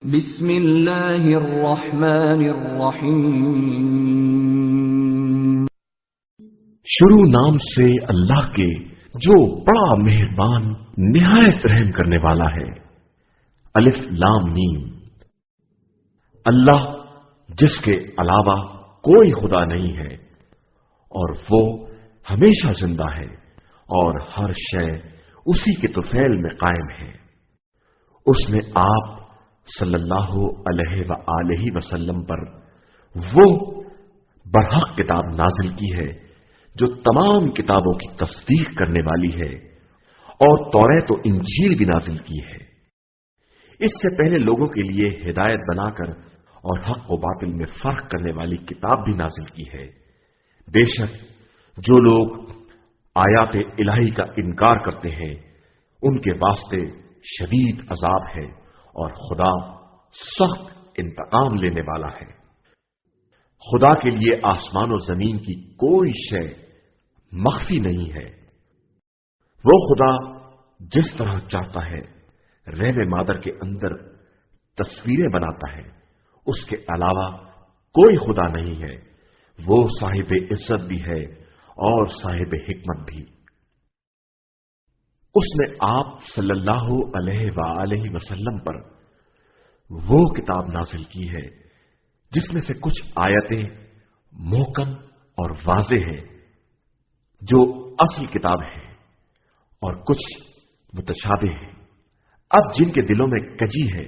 بسم اللہ الرحمن الرحیم۔ شروع نام سے اللہ کے جو بڑا مہربان نہایت رحم کرنے والا ہے۔ الف لام میم۔ اللہ جس کے علاوہ کوئی خدا نہیں ہے اور وہ ہمیشہ زندہ ہے اور ہر شے اسی کے طفیل میں قائم ہے۔ اس نے آپ صلی اللہ علیہ وآلہ وسلم پر وہ برحق کتاب نازل کی ہے جو تمام کتابوں کی تصدیق کرنے والی ہے، اور توریت و انجیل بھی نازل کی ہے۔ اس سے پہلے لوگوں کے لیے ہدایت بنا کر اور حق و باطل میں فرق کرنے والی کتاب بھی نازل کی ہے۔ بے شک جو لوگ آیات الہی کا انکار کرتے ہیں ان کے واسطے شدید عذاب ہے، اور خدا سخت انتقام لینے والا ہے۔ خدا کے لیے آسمان و زمین کی کوئی شے مخفی نہیں ہے۔ وہ خدا جس طرح چاہتا ہے رحم مادر کے اندر تصویریں بناتا ہے، اس کے علاوہ کوئی خدا نہیں ہے۔ وہ صاحب عزت بھی ہے اور صاحب حکمت بھی۔ اس نے آپ صلی اللہ علیہ وآلہ وسلم پر وہ کتاب نازل کی ہے جس میں سے کچھ آیتیں محکم اور واضح ہیں جو اصل کتاب ہے، اور کچھ متشابہ ہیں۔ اب جن کے دلوں میں کجی ہے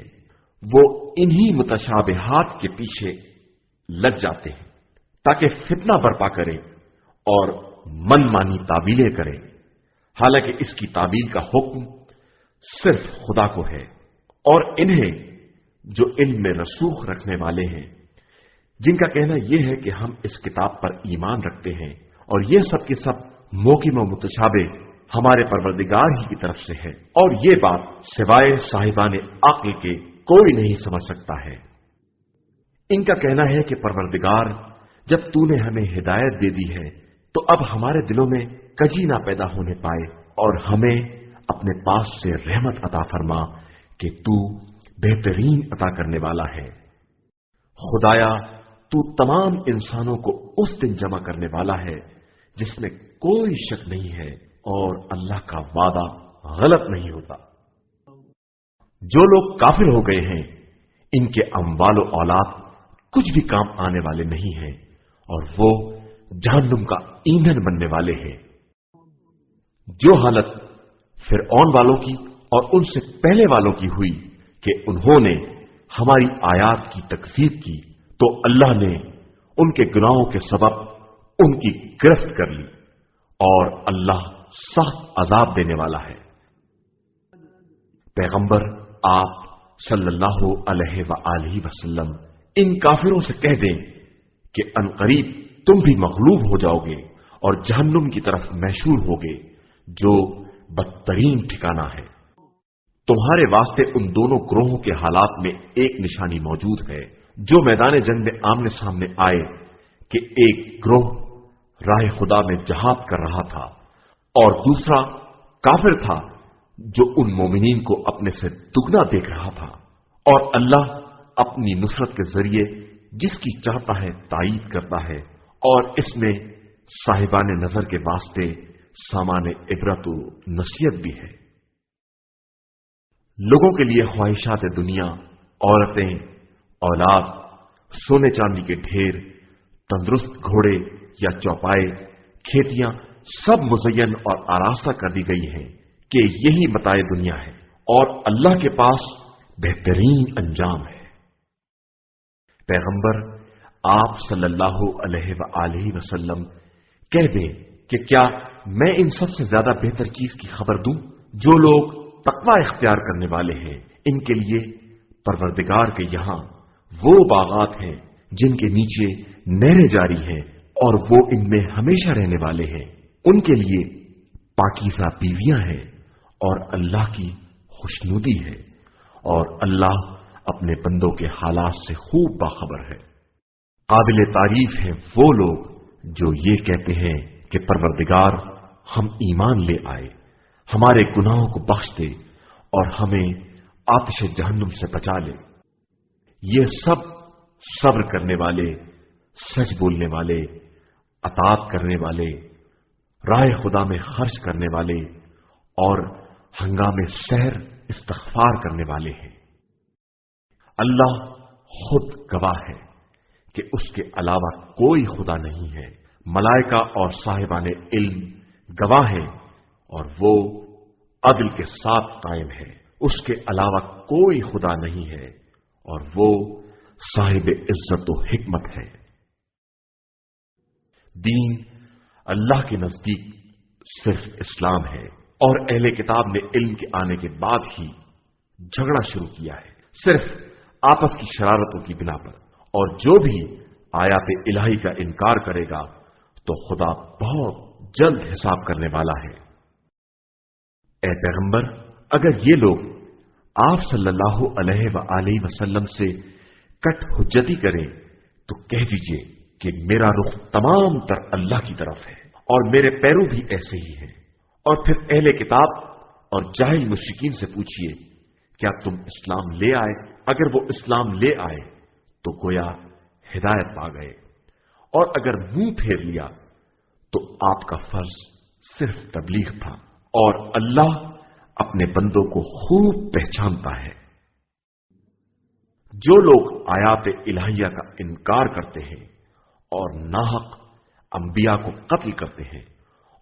وہ انہی متشابہات کے پیچھے لگ جاتے ہیں تاکہ فتنہ برپا کریں اور من مانی تعویلیں کریں، حالانکہ اس کی تعویل کا حکم صرف خدا کو ہے، اور انہیں جو علم میں رسوخ رکھنے والے ہیں جن کا کہنا یہ ہے کہ ہم اس کتاب پر ایمان رکھتے ہیں اور یہ سب کے سب محکم و متشابہ ہمارے پروردگار ہی کی طرف سے ہے، اور یہ بات سوائے صاحبان عقل کے کوئی نہیں سمجھ سکتا ہے۔ ان کا کہنا ہے کہ پروردگار جب تو نے ہمیں ہدایت دے دی ہے تو اب ہمارے دلوں میں کجی نہ پیدا ہونے پائے، اور ہمیں اپنے پاس سے رحمت عطا فرما کہ تو بہترین عطا کرنے والا ہے۔ خدایا تو تمام انسانوں کو اس دن جمع کرنے والا ہے جس میں کوئی شک نہیں ہے، اور اللہ کا وعدہ غلط نہیں ہوتا۔ جو لوگ کافر ہو گئے ہیں ان کے اموال و اولاد کچھ بھی کام آنے والے نہیں ہیں، اور وہ جہنم کا ایندھن بننے والے ہیں۔ جو حالت فرعون والوں کی اور ان سے پہلے والوں کی ہوئی کہ انہوں نے ہماری آیات کی تکذیب کی، تو اللہ نے ان کے گناہوں کے سبب ان کی گرفت کر لی، اور اللہ سخت عذاب دینے والا ہے۔ پیغمبر آپ صلی اللہ علیہ وآلہ وسلم ان کافروں سے کہہ دیں کہ عنقریب تم بھی مغلوب ہو جاؤ گے اور جہنم کی طرف محشور ہوگے جو بدترین ٹھکانہ ہے۔ تمہارے واسطے ان دونوں گروہوں کے حالات میں ایک نشانی موجود ہے جو میدان جنگ میں آمنے سامنے آئے کہ ایک گروہ راہ خدا میں جہاد کر رہا تھا اور دوسرا کافر تھا جو ان مومنین کو اپنے سے دگنا دیکھ رہا تھا، اور اللہ اپنی نصرت کے ذریعے جس کی چاہتا ہے تائید کرتا ہے، اور اس میں صاحبان نظر کے واسطے سامان عبرت و نصیحت بھی ہے۔ لوگوں کے لیے خواہشات دنیا، عورتیں، اولاد، سونے چاندی کے ڈھیر، تندرست گھوڑے یا چوپائے، کھیتیاں سب مزین اور آراستہ کر دی گئی ہیں کہ یہی متاع دنیا ہے، اور اللہ کے پاس بہترین انجام ہے۔ پیغمبر آپ صلی اللہ علیہ وآلہ وسلم کہہ دیں کہ کیا میں ان سب سے زیادہ بہتر چیز کی خبر دوں؟ جو لوگ تقوی اختیار کرنے والے ہیں ان کے لیے پروردگار کے یہاں وہ باغات ہیں جن کے نیچے نہریں جاری ہیں، اور وہ ان میں ہمیشہ رہنے والے ہیں۔ ان کے لیے پاکیزہ بیویاں ہیں، اور اللہ کی خوشنودی ہے، اور اللہ اپنے بندوں کے حالات سے خوب باخبر ہے۔ قابل تعریف ہیں وہ لوگ جو یہ کہتے ہیں کہ پروردگار ہم ایمان لے آئے، ہمارے گناہوں کو بخش دے اور ہمیں آتش جہنم سے بچا لے۔ یہ سب صبر کرنے والے، سچ بولنے والے، اطاعت کرنے والے، راہ خدا میں خرچ کرنے والے اور ہنگامے سحر استغفار کرنے والے ہیں۔ اللہ خود گواہ ہے کہ اس کے علاوہ کوئی خدا نہیں ہے، ملائکہ اور صاحبان علم گواہ ہیں، اور وہ عدل کے ساتھ قائم ہے، اس کے علاوہ کوئی خدا نہیں ہے، اور وہ صاحب عزت و حکمت ہے۔ دین اللہ کے نزدیک صرف اسلام ہے، اور اہل کتاب نے علم کے آنے کے بعد ہی جھگڑا شروع کیا ہے، صرف آپس کی شرارتوں کی بنا پر، اور جو بھی آیات الہی کا انکار کرے گا تو خدا بہت جلد حساب کرنے والا ہے۔ اے پیغمبر، اگر یہ لوگ آپ صلی اللہ علیہ وآلہ وسلم سے کٹ حجتی کریں تو کہہ دیجئے کہ میرا رخ تمام تر اللہ کی طرف ہے، اور میرے پیرو بھی ایسے ہی ہیں۔ اور پھر اہل کتاب اور جاہل مشرکین سے پوچھئے کیا تم اسلام لے آئے؟ اگر وہ اسلام لے آئے تو گویا ہدایت پا گئے، اور اگر منہ پھیر لیا تو آپ کا فرض صرف تبلیغ تھا، اور اللہ اپنے بندوں کو خوب پہچانتا ہے۔ جو لوگ آیات الہیہ کا انکار کرتے ہیں اور ناحق انبیاء کو قتل کرتے ہیں،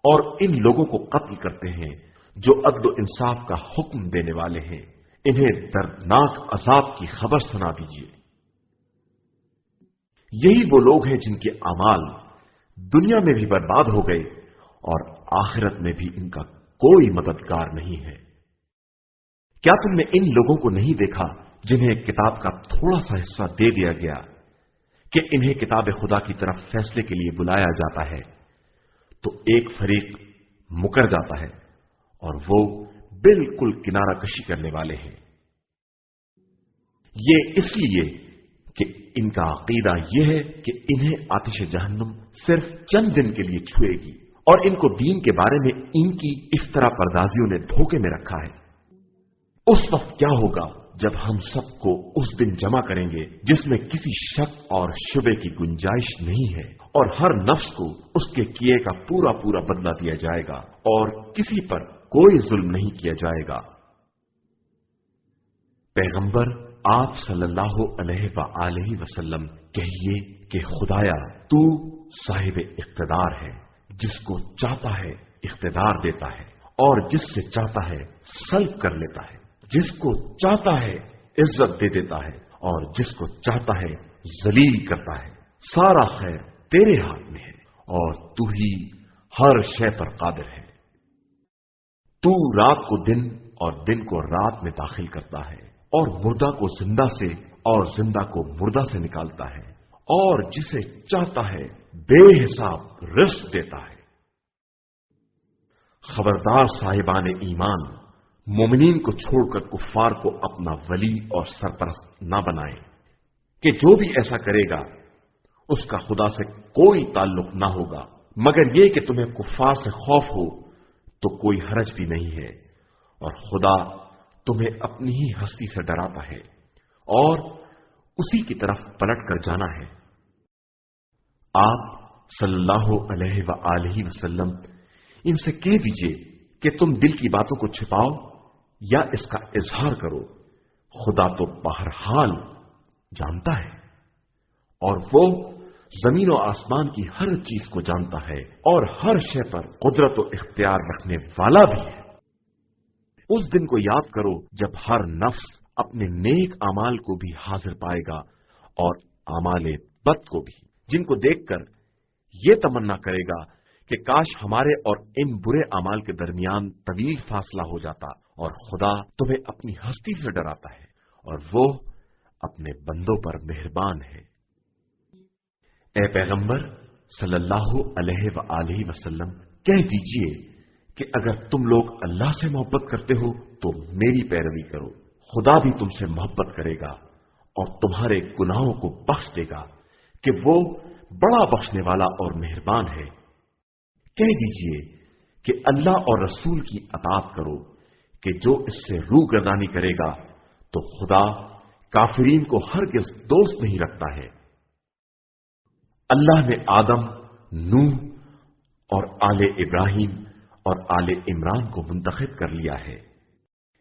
اور ان لوگوں کو قتل کرتے ہیں جو عدل و انصاف کا حکم دینے والے ہیں، انہیں دردناک عذاب کی خبر سنا دیجیے۔ یہی وہ لوگ ہیں جن کے اعمال دنیا میں بھی برباد ہو گئے اور آخرت میں بھی ان کا کوئی مددگار نہیں ہے۔ کیا تم نے ان لوگوں کو نہیں دیکھا جنہیں کتاب کا تھوڑا سا حصہ دے دیا گیا کہ انہیں کتاب خدا کی طرف فیصلے کے لیے بلایا جاتا ہے تو ایک فریق مکر جاتا ہے اور وہ بالکل کنارہ کشی کرنے والے ہیں؟ یہ اس لیے کہ ان کا عقیدہ یہ ہے کہ انہیں آتش جہنم صرف چند دن کے لیے چھوئے گی، اور ان کو دین کے بارے میں ان کی افطرا پردازیوں نے دھوکے میں رکھا ہے۔ اس وقت کیا ہوگا جب ہم سب کو اس دن جمع کریں گے جس میں کسی شک اور شبے کی گنجائش نہیں ہے، اور ہر نفس کو اس کے کیے کا پورا پورا بدلہ دیا جائے گا، اور کسی پر کوئی ظلم نہیں کیا جائے گا۔ پیغمبر آپ صلی اللہ علیہ وآلہ وسلم کہیے کہ خدایا تو صاحب اقتدار ہے، جس کو چاہتا ہے اقتدار دیتا ہے، اور جس سے چاہتا ہے سلب کر لیتا ہے، جس کو چاہتا ہے عزت دے دیتا ہے، اور جس کو چاہتا ہے ذلیل کرتا ہے۔ سارا خیر تیرے ہاتھ میں ہے، اور تو ہی ہر شے پر قادر ہے۔ تو رات کو دن اور دن کو رات میں داخل کرتا ہے، اور مردہ کو زندہ سے اور زندہ کو مردہ سے نکالتا ہے، اور جسے چاہتا ہے بے حساب رزق دیتا ہے۔ خبردار صاحبان ایمان، مومنین کو چھوڑ کر کفار کو اپنا ولی اور سرپرست نہ بنائیں کہ جو بھی ایسا کرے گا اس کا خدا سے کوئی تعلق نہ ہوگا، مگر یہ کہ تمہیں کفار سے خوف ہو تو کوئی حرج بھی نہیں ہے، اور خدا تمہیں اپنی ہی ہستی سے ڈراتا ہے اور اسی کی طرف پلٹ کر جانا ہے۔ آپ صلی اللہ علیہ وآلہ وسلم ان سے کہہ دیجئے کہ تم دل کی باتوں کو چھپاؤ یا اس کا اظہار کرو، خدا تو بہرحال جانتا ہے، اور وہ زمین و آسمان کی ہر چیز کو جانتا ہے، اور ہر شے پر قدرت و اختیار رکھنے والا بھی ہے۔ اس دن کو یاد کرو جب ہر نفس اپنے نیک اعمال کو بھی حاضر پائے گا اور اعمال بد کو بھی، جن کو دیکھ کر یہ تمنا کرے گا کہ کاش ہمارے اور ان برے اعمال کے درمیان طویل فاصلہ ہو جاتا، اور خدا تمہیں اپنی ہستی سے ڈراتا ہے اور وہ اپنے بندوں پر مہربان ہے۔ اے پیغمبر صلی اللہ علیہ وآلہ وسلم کہہ دیجئے کہ اگر تم لوگ اللہ سے محبت کرتے ہو تو میری پیروی کرو، خدا بھی تم سے محبت کرے گا اور تمہارے گناہوں کو بخش دے گا کہ وہ بڑا بخشنے والا اور مہربان ہے۔ کہہ دیجئے کہ اللہ اور رسول کی اطاعت کرو کہ جو اس سے روگردانی کرے گا تو خدا کافرین کو ہرگز دوست نہیں رکھتا ہے۔ اللہ نے آدم، نوح اور آل ابراہیم اور آل عمران کو منتخب کر لیا ہے۔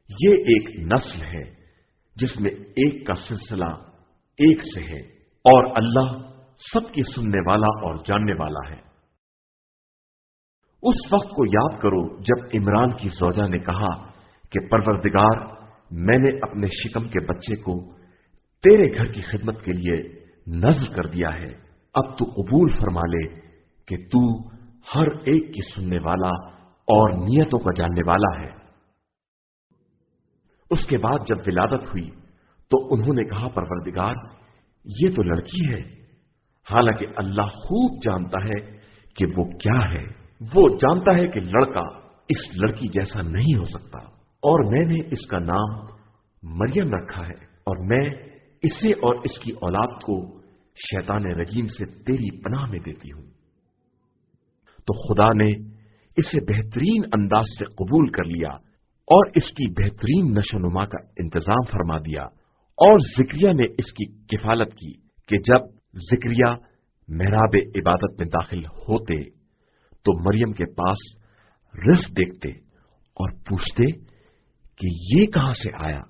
یہ ایک نسل ہے جس میں ایک کا سلسلہ ایک سے ہے، اور اللہ سب کی سننے والا اور جاننے والا ہے۔ اس وقت کو یاد کرو جب عمران کی زوجہ نے کہا کہ پروردگار، میں نے اپنے شکم کے بچے کو تیرے گھر کی خدمت کے لیے نذر کر دیا ہے، اب تو قبول فرما لے کہ تو ہر ایک کی سننے والا اور نیتوں کا جاننے والا ہے۔ اس کے بعد جب ولادت ہوئی تو انہوں نے کہا پروردگار، یہ تو لڑکی ہے، حالانکہ اللہ خوب جانتا ہے کہ وہ کیا ہے۔ وہ جانتا ہے کہ لڑکا اس لڑکی جیسا نہیں ہو سکتا، اور میں نے اس کا نام مریم رکھا ہے، اور میں اسے اور اس کی اولاد کو شیطان رجیم سے تیری پناہ میں دیتی ہوں۔ تو خدا نے اسے بہترین انداز سے قبول کر لیا اور اس کی بہترین نشو و نما کا انتظام فرما دیا، اور زکریا نے اس کی کفالت کی کہ جب زکریا محراب عبادت میں داخل ہوتے تو مریم کے پاس رزق دیکھتے اور پوچھتے کہ یہ کہاں سے آیا،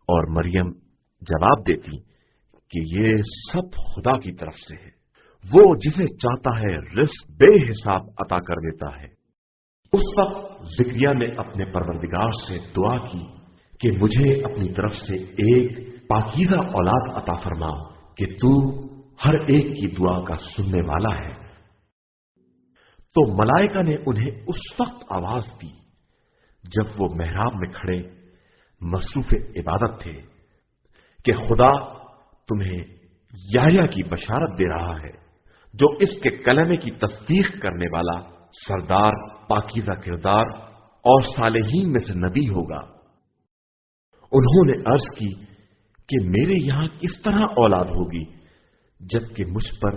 اور مریم جواب دیتی کہ یہ سب خدا کی طرف سے ہے، وہ جسے چاہتا ہے رزق بے حساب عطا کر دیتا ہے۔ اس وقت زکریا نے اپنے پروردگار سے دعا کی کہ مجھے اپنی طرف سے ایک پاکیزہ اولاد عطا فرما کہ تو ہر ایک کی دعا کا سننے والا ہے۔ تو ملائکہ نے انہیں اس وقت آواز دی جب وہ محراب میں کھڑے مصروف عبادت تھے کہ خدا تمہیں یحییٰ کی بشارت دے رہا ہے، جو اس کے کلمے کی تصدیق کرنے والا، سردار، پاکیزہ کردار اور صالحین میں سے نبی ہوگا۔ انہوں نے عرض کی کہ میرے یہاں کس طرح اولاد ہوگی جبکہ مجھ پر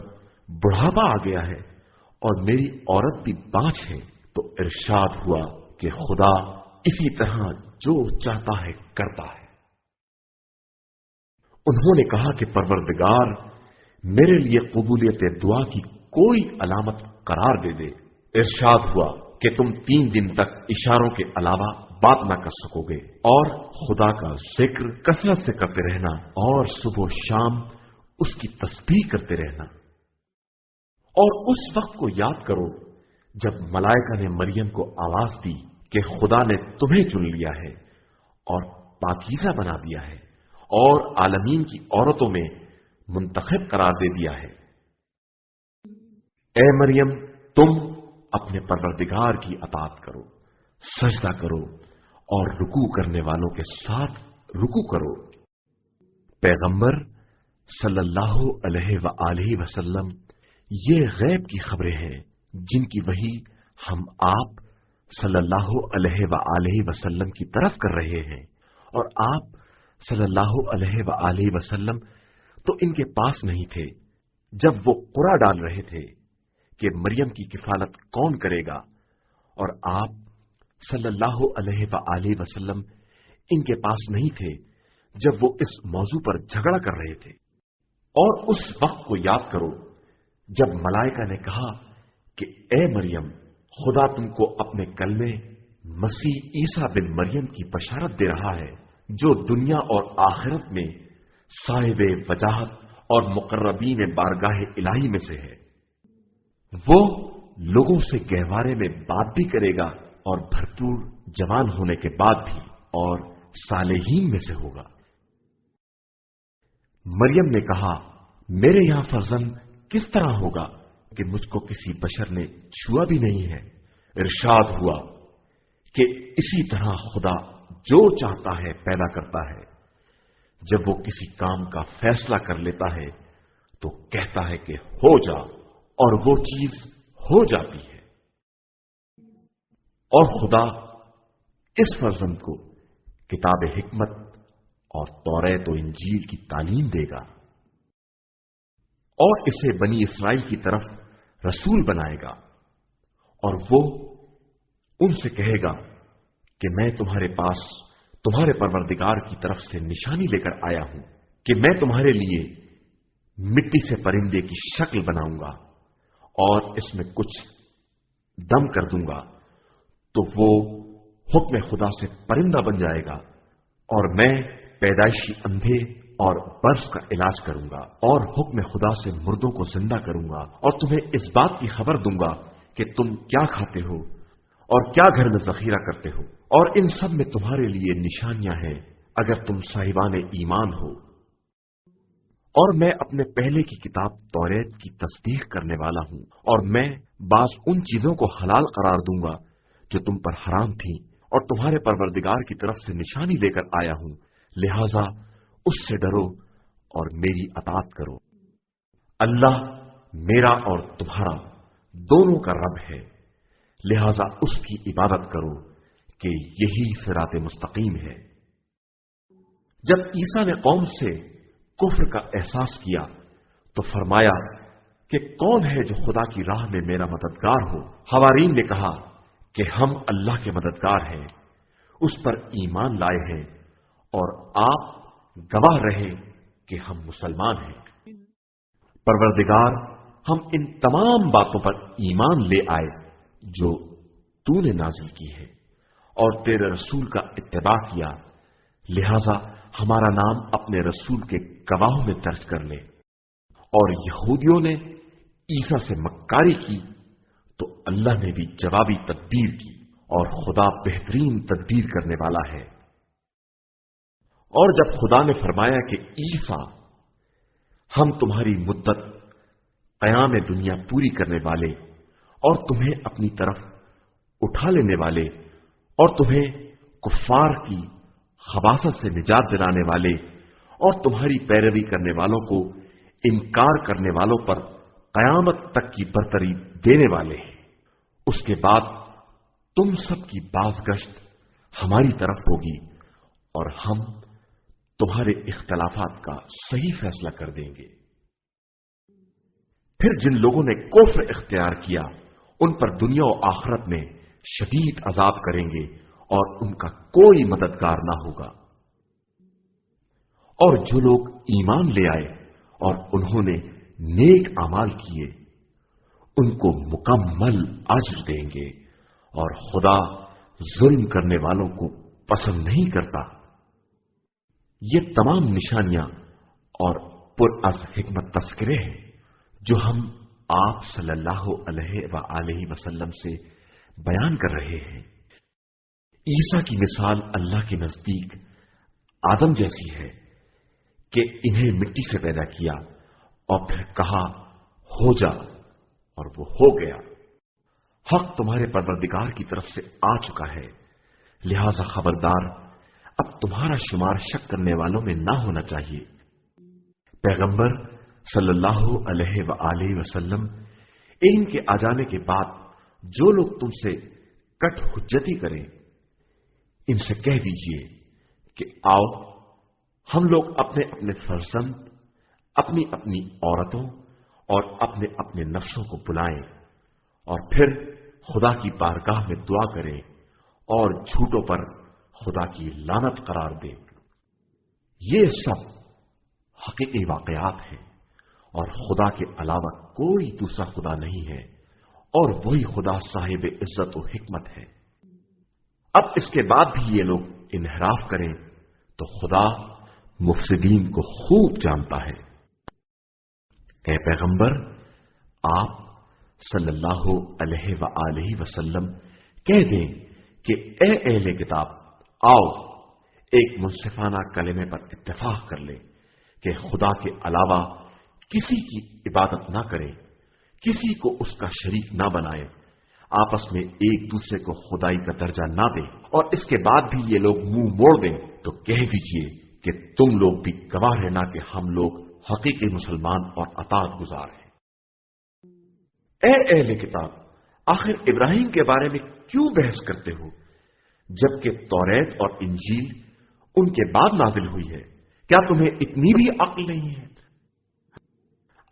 بڑھاپا آ گیا ہے اور میری عورت بھی بانجھ ہے؟ تو ارشاد ہوا کہ خدا اسی طرح جو چاہتا ہے کرتا ہے۔ انہوں نے کہا کہ پروردگار، میرے لیے قبولیت دعا کی کوئی علامت قرار دے دے۔ ارشاد ہوا کہ تم 3 دن تک اشاروں کے علاوہ بات نہ کر سکو گے، اور خدا کا ذکر کثرت سے کرتے رہنا، اور صبح و شام اس کی تسبیح کرتے رہنا۔ اور اس وقت کو یاد کرو جب ملائکہ نے مریم کو آواز دی کہ خدا نے تمہیں چن لیا ہے اور پاکیزہ بنا دیا ہے اور عالمین کی عورتوں میں منتخب قرار دے دیا ہے۔ اے مریم، تم اپنے پروردگار کی اطاعت کرو، سجدہ کرو اور رکوع کرنے والوں کے ساتھ رکوع کرو۔ پیغمبر صلی اللہ علیہ وآلہ وسلم یہ غیب کی خبریں ہیں جن کی وحی ہم آپ صلی اللہ علیہ وآلہ وسلم کی طرف کر رہے ہیں، اور آپ صلی اللہ علیہ وآلہ وسلم تو ان کے پاس نہیں تھے جب وہ قرعہ ڈال رہے تھے کہ مریم کی کفالت کون کرے گا، اور آپ صلی اللہ علیہ وآلہ وسلم ان کے پاس نہیں تھے جب وہ اس موضوع پر جھگڑا کر رہے تھے۔ اور اس وقت کو یاد کرو جب ملائکہ نے کہا کہ اے مریم، خدا تم کو اپنے کلمے مسیح عیسیٰ بن مریم کی بشارت دے رہا ہے، جو دنیا اور آخرت میں صاحب وجاہت اور مقربین بارگاہ الہی میں سے ہے۔ وہ لوگوں سے گہوارے میں بات بھی کرے گا اور بھرپور جوان ہونے کے بعد بھی، اور صالحین میں سے ہوگا۔ مریم نے کہا، میرے یہاں فرزند کس طرح ہوگا کہ مجھ کو کسی بشر نے چھوا بھی نہیں ہے؟ ارشاد ہوا کہ اسی طرح خدا جو چاہتا ہے پیدا کرتا ہے، جب وہ کسی کام کا فیصلہ کر لیتا ہے تو کہتا ہے کہ ہو جا، اور وہ چیز ہو جاتی ہے۔ اور خدا اس فرزند کو کتاب حکمت اور توریت و انجیل کی تعلیم دے گا، اور اسے بنی اسرائیل کی طرف رسول بنائے گا، اور وہ ان سے کہے گا کہ میں تمہارے پاس تمہارے پروردگار کی طرف سے نشانی لے کر آیا ہوں کہ میں تمہارے لیے مٹی سے پرندے کی شکل بناؤں گا اور اس میں کچھ دم کر دوں گا تو وہ حکم خدا سے پرندہ بن جائے گا، اور میں پیدائشی اندھے اور برس کا علاج کروں گا، اور حکم خدا سے مردوں کو زندہ کروں گا، اور تمہیں اس بات کی خبر دوں گا کہ تم کیا کھاتے ہو اور کیا گھر میں ذخیرہ کرتے ہو، اور ان سب میں تمہارے لیے نشانیاں ہیں اگر تم صاحبان ایمان ہو۔ اور میں اپنے پہلے کی کتاب توریت کی تصدیق کرنے والا ہوں، اور میں بعض ان چیزوں کو حلال قرار دوں گا جو تم پر حرام تھیں، اور تمہارے پروردگار کی طرف سے نشانی لے کر آیا ہوں، لہذا اس سے ڈرو اور میری اطاعت کرو۔ اللہ میرا اور تمہارا دونوں کا رب ہے، لہذا اس کی عبادت کرو کہ یہی صراط مستقیم ہے۔ جب عیسیٰ نے قوم سے کفر کا احساس کیا تو فرمایا کہ کون ہے جو خدا کی راہ میں میرا مددگار ہو؟ حوارین نے کہا کہ ہم اللہ کے مددگار ہیں، اس پر ایمان لائے ہیں، اور آپ گواہ رہے کہ ہم مسلمان ہیں۔ پروردگار، ہم ان تمام باتوں پر ایمان لے آئے جو تو نے نازل کی ہے، اور تیرے رسول کا اتباع کیا، لہذا ہمارا نام اپنے رسول کے گواہوں میں درج کر لے۔ اور یہودیوں نے عیسیٰ سے مکاری کی تو اللہ نے بھی جوابی تدبیر کی، اور خدا بہترین تدبیر کرنے والا ہے۔ اور جب خدا نے فرمایا کہ عیسیٰ، ہم تمہاری مدت قیام دنیا پوری کرنے والے اور تمہیں اپنی طرف اٹھا لینے والے اور تمہیں کفار کی خباثت سے نجات دلانے والے اور تمہاری پیروی کرنے والوں کو انکار کرنے والوں پر قیامت تک کی برتری دینے والے ہیں، اس کے بعد تم سب کی بازگشت ہماری طرف ہوگی اور ہم تمہارے اختلافات کا صحیح فیصلہ کر دیں گے۔ پھر جن لوگوں نے کفر اختیار کیا ان پر دنیا و آخرت میں شدید عذاب کریں گے اور ان کا کوئی مددگار نہ ہوگا۔ اور جو لوگ ایمان لے آئے اور انہوں نے نیک اعمال کیے ان کو مکمل اجر دیں گے، اور خدا ظلم کرنے والوں کو پسند نہیں کرتا۔ یہ تمام نشانیاں اور پر از حکمت تذکرے ہیں جو ہم آپ صلی اللہ علیہ وآلہ وسلم سے بیان کر رہے ہیں۔ عیسیٰ کی مثال اللہ کے نزدیک آدم جیسی ہے کہ انہیں مٹی سے پیدا کیا اور پھر کہا ہو جا، اور وہ ہو گیا۔ حق تمہارے پروردگار کی طرف سے آ چکا ہے، لہذا خبردار، اب تمہارا شمار شک کرنے والوں میں نہ ہونا چاہیے۔ پیغمبر صلی اللہ علیہ وآلہ وسلم، ان کے آ جانے کے بعد جو لوگ تم سے کٹ حجتی کریں ان سے کہہ دیجئے کہ آؤ ہم لوگ اپنے اپنے فرزند، اپنی اپنی عورتوں اور اپنے اپنے نفسوں کو بلائیں اور پھر خدا کی بارگاہ میں دعا کریں اور جھوٹوں پر خدا کی لعنت قرار دیں۔ یہ سب حقیقی واقعات ہیں، اور خدا کے علاوہ کوئی دوسرا خدا نہیں ہے، اور وہی خدا صاحب عزت و حکمت ہے۔ اب اس کے بعد بھی یہ لوگ انحراف کریں تو خدا مفسدین کو خوب جانتا ہے۔ اے پیغمبر، آپ صلی اللہ علیہ وآلہ وسلم کہہ دیں کہ اے اہل کتاب، آؤ ایک منصفانہ کلمے پر اتفاق کر لیں کہ خدا کے علاوہ کسی کی عبادت نہ کریں، کسی کو اس کا شریک نہ بنائیں، آپس میں ایک دوسرے کو خدائی کا درجہ نہ دیں، اور اس کے بعد بھی یہ لوگ منہ موڑ دیں تو کہہ دیجئے کہ تم لوگ بھی گواہ رہنا کہ ہم لوگ حقیقی مسلمان اور اطاعت گزار ہیں۔ اے اہل کتاب، آخر ابراہیم کے بارے میں کیوں بحث کرتے ہو جبکہ توریت اور انجیل ان کے بعد نازل ہوئی ہے؟ کیا تمہیں اتنی بھی عقل نہیں ہے؟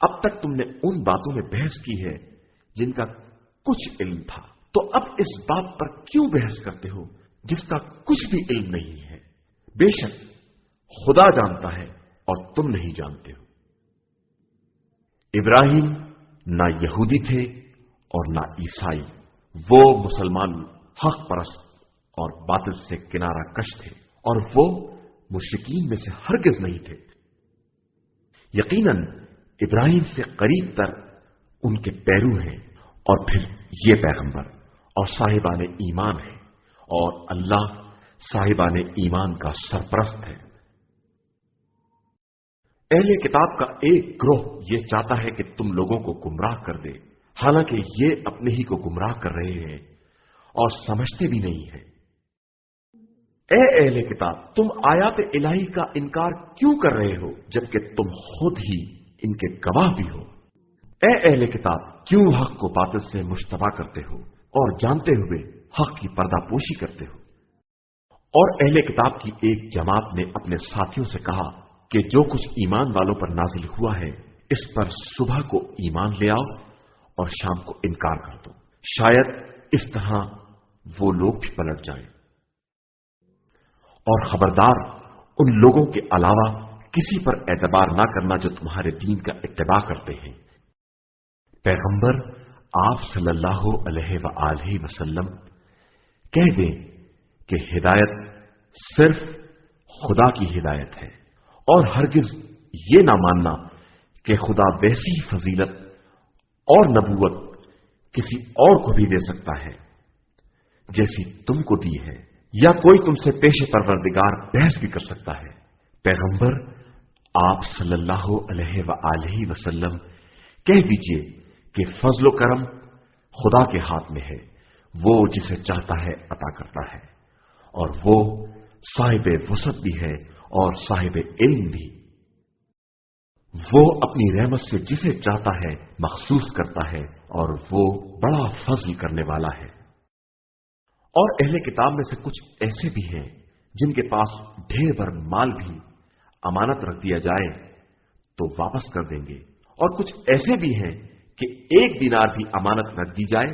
اب تک تم نے ان باتوں میں بحث کی ہے جن کا کچھ علم تھا، تو اب اس بات پر کیوں بحث کرتے ہو جس کا کچھ بھی علم نہیں ہے؟ بے شک خدا جانتا ہے اور تم نہیں جانتے ہو۔ ابراہیم نہ یہودی تھے اور نہ عیسائی، وہ مسلمان حق پرست اور باطل سے کنارہ کش تھے، اور وہ مشرکین میں سے ہرگز نہیں تھے۔ یقیناً ابراہیم سے قریب تر ان کے پیرو ہیں، اور پھر یہ پیغمبر اور صاحبان ایمان ہیں، اور اللہ صاحبان ایمان کا سرپرست ہے۔ اہل کتاب کا ایک گروہ یہ چاہتا ہے کہ تم لوگوں کو گمراہ کر دے، حالانکہ یہ اپنے ہی کو گمراہ کر رہے ہیں اور سمجھتے بھی نہیں ہیں۔ اے اہل کتاب، تم آیات الہی کا انکار کیوں کر رہے ہو جبکہ تم خود ہی ان کے گواہ بھی ہو؟ اے اہل کتاب، کیوں حق کو باطل سے مشتبہ کرتے ہو اور جانتے ہوئے حق کی پردہ پوشی کرتے ہو؟ اور اہل کتاب کی ایک جماعت نے اپنے ساتھیوں سے کہا کہ جو کچھ ایمان والوں پر نازل ہوا ہے اس پر صبح کو ایمان لے آؤ اور شام کو انکار کر دو، شاید اس طرح وہ لوگ بھی پلٹ جائیں۔ اور خبردار ان لوگوں کے علاوہ کسی پر اعتبار نہ کرنا جو تمہارے دین کا اتباع کرتے ہیں۔ پیغمبر آپ صلی اللہ علیہ وآلہ وسلم کہہ دیں کہ ہدایت صرف خدا کی ہدایت ہے، اور ہرگز یہ نہ ماننا کہ خدا ویسی فضیلت اور نبوت کسی اور کو بھی دے سکتا ہے جیسی تم کو دی ہے، یا کوئی تم سے پیش پروردگار بحث بھی کر سکتا ہے۔ پیغمبر آپ صلی اللہ علیہ وآلہ وسلم کہہ دیجئے کہ فضل و کرم خدا کے ہاتھ میں ہے، وہ جسے چاہتا ہے عطا کرتا ہے، اور وہ صاحب وسعت بھی ہے اور صاحب علم بھی۔ وہ اپنی رحمت سے جسے چاہتا ہے مخصوص کرتا ہے، اور وہ بڑا فضل کرنے والا ہے۔ اور اہل کتاب میں سے کچھ ایسے بھی ہیں جن کے پاس ڈھیر بھر مال بھی امانت رکھ دیا جائے تو واپس کر دیں گے، اور کچھ ایسے بھی ہیں کہ 1 دینار بھی امانت رکھ دی جائے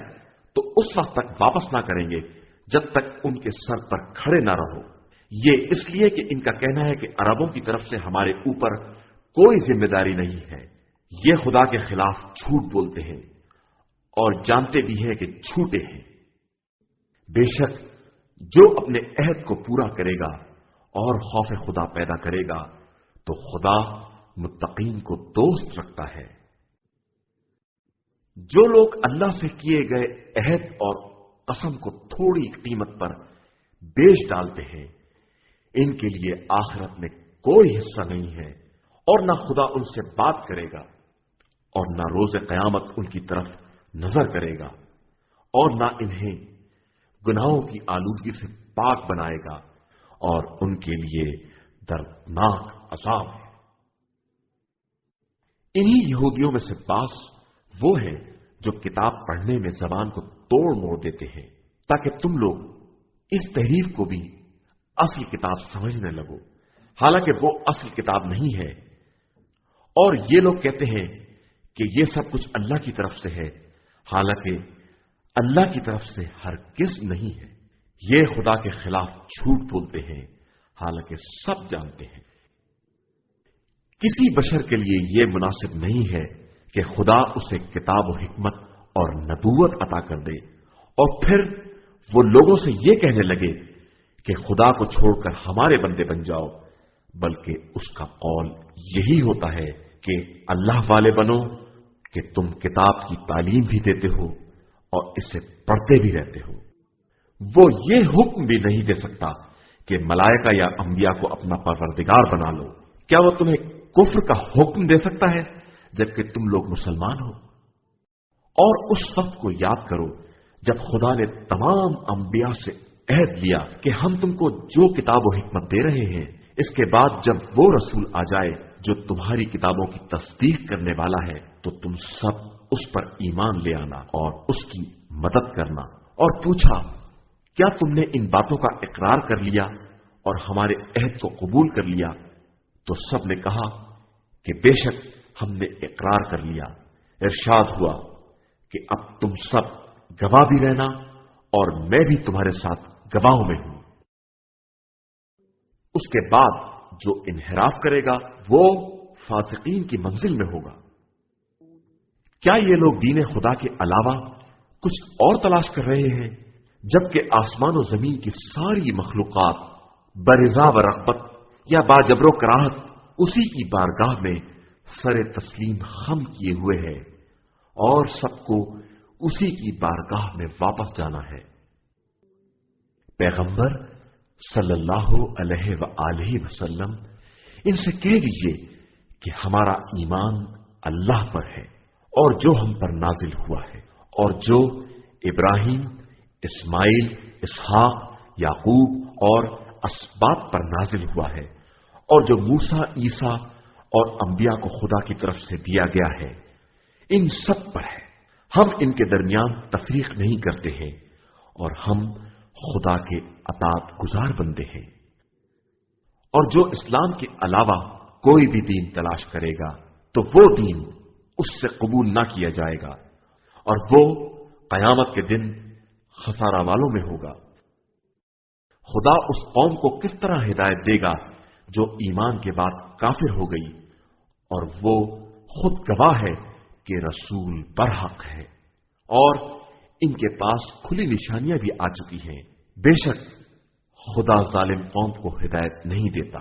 تو اس وقت تک واپس نہ کریں گے جب تک ان کے سر پر کھڑے نہ رہو۔ یہ اس لیے کہ ان کا کہنا ہے کہ عربوں کی طرف سے ہمارے اوپر کوئی ذمہ داری نہیں ہے۔ یہ خدا کے خلاف جھوٹ بولتے ہیں اور جانتے بھی ہیں کہ جھوٹے ہیں۔ بے شک جو اپنے عہد کو پورا کرے گا اور خوف خدا پیدا کرے گا تو خدا متقین کو دوست رکھتا ہے۔ جو لوگ اللہ سے کیے گئے عہد اور قسم کو تھوڑی قیمت پر بیچ ڈالتے ہیں، ان کے لیے آخرت میں کوئی حصہ نہیں ہے، اور نہ خدا ان سے بات کرے گا، اور نہ روز قیامت ان کی طرف نظر کرے گا، اور نہ انہیں گناہوں کی آلودگی سے پاک بنائے گا، اور ان کے لیے دردناک عذاب ہے۔ انہی یہودیوں میں سے بعض وہ ہیں جو کتاب پڑھنے میں زبان کو توڑ موڑ دیتے ہیں تاکہ تم لوگ اس تحریف کو بھی اصل کتاب سمجھنے لگو، حالانکہ وہ اصل کتاب نہیں ہے۔ اور یہ لوگ کہتے ہیں کہ یہ سب کچھ اللہ کی طرف سے ہے، حالانکہ اللہ کی طرف سے ہرگز نہیں ہے۔ یہ خدا کے خلاف جھوٹ بولتے ہیں، حالانکہ سب جانتے ہیں۔ کسی بشر کے لیے یہ مناسب نہیں ہے کہ خدا اسے کتاب و حکمت اور نبوت عطا کر دے اور پھر وہ لوگوں سے یہ کہنے لگے کہ خدا کو چھوڑ کر ہمارے بندے بن جاؤ، بلکہ اس کا قول یہی ہوتا ہے کہ اللہ والے بنو کہ تم کتاب کی تعلیم بھی دیتے ہو اور اسے پڑھتے بھی رہتے ہو۔ وہ یہ حکم بھی نہیں دے سکتا کہ ملائکہ یا انبیاء کو اپنا پروردگار بنا لو۔ کیا وہ تمہیں کفر کا حکم دے سکتا ہے جبکہ تم لوگ مسلمان ہو؟ اور اس وقت کو یاد کرو جب خدا نے تمام انبیاء سے عہد لیا کہ ہم تم کو جو کتاب و حکمت دے رہے ہیں، اس کے بعد جب وہ رسول آ جائے جو تمہاری کتابوں کی تصدیق کرنے والا ہے تو تم سب اس پر ایمان لے آنا اور اس کی مدد کرنا۔ اور پوچھا کیا تم نے ان باتوں کا اقرار کر لیا اور ہمارے عہد کو قبول کر لیا؟ تو سب نے کہا کہ بے شک ہم نے اقرار کر لیا۔ ارشاد ہوا کہ اب تم سب گواہ بھی رہنا اور میں بھی تمہارے ساتھ گواہوں میں ہوں۔ اس اس کے بعد جو انحراف کرے گا وہ فاسقین کی منزل میں ہوگا۔ کیا یہ لوگ دین خدا کے علاوہ کچھ اور تلاش کر رہے ہیں، جبکہ آسمان و زمین کی ساری مخلوقات برضا و رغبت یا باجبر و کراہت اسی کی بارگاہ میں سر تسلیم خم کیے ہوئے ہے اور سب کو اسی کی بارگاہ میں واپس جانا ہے۔ پیغمبر صلی اللہ علیہ وآلہ وسلم ان سے کہہ دیجئے کہ ہمارا ایمان اللہ پر ہے اور جو ہم پر نازل ہوا ہے اور جو ابراہیم، اسماعیل، اسحاق، یعقوب اور اسباط پر نازل ہوا ہے اور جو موسیٰ، عیسیٰ اور انبیاء کو خدا کی طرف سے دیا گیا ہے، ان سب پر ہے۔ ہم ان کے درمیان تفریق نہیں کرتے ہیں اور ہم خدا کے اطاعت گزار بندے ہیں۔ اور جو اسلام کے علاوہ کوئی بھی دین تلاش کرے گا تو وہ دین اس سے قبول نہ کیا جائے گا اور وہ قیامت کے دن خسارہ والوں میں ہوگا۔ خدا اس قوم کو کس طرح ہدایت دے گا جو ایمان کے بعد کافر ہو گئی اور وہ خود گواہ ہے کہ رسول برحق ہے اور ان کے پاس کھلی نشانیاں بھی آ چکی ہیں۔ بے شک خدا ظالم قوم کو ہدایت نہیں دیتا۔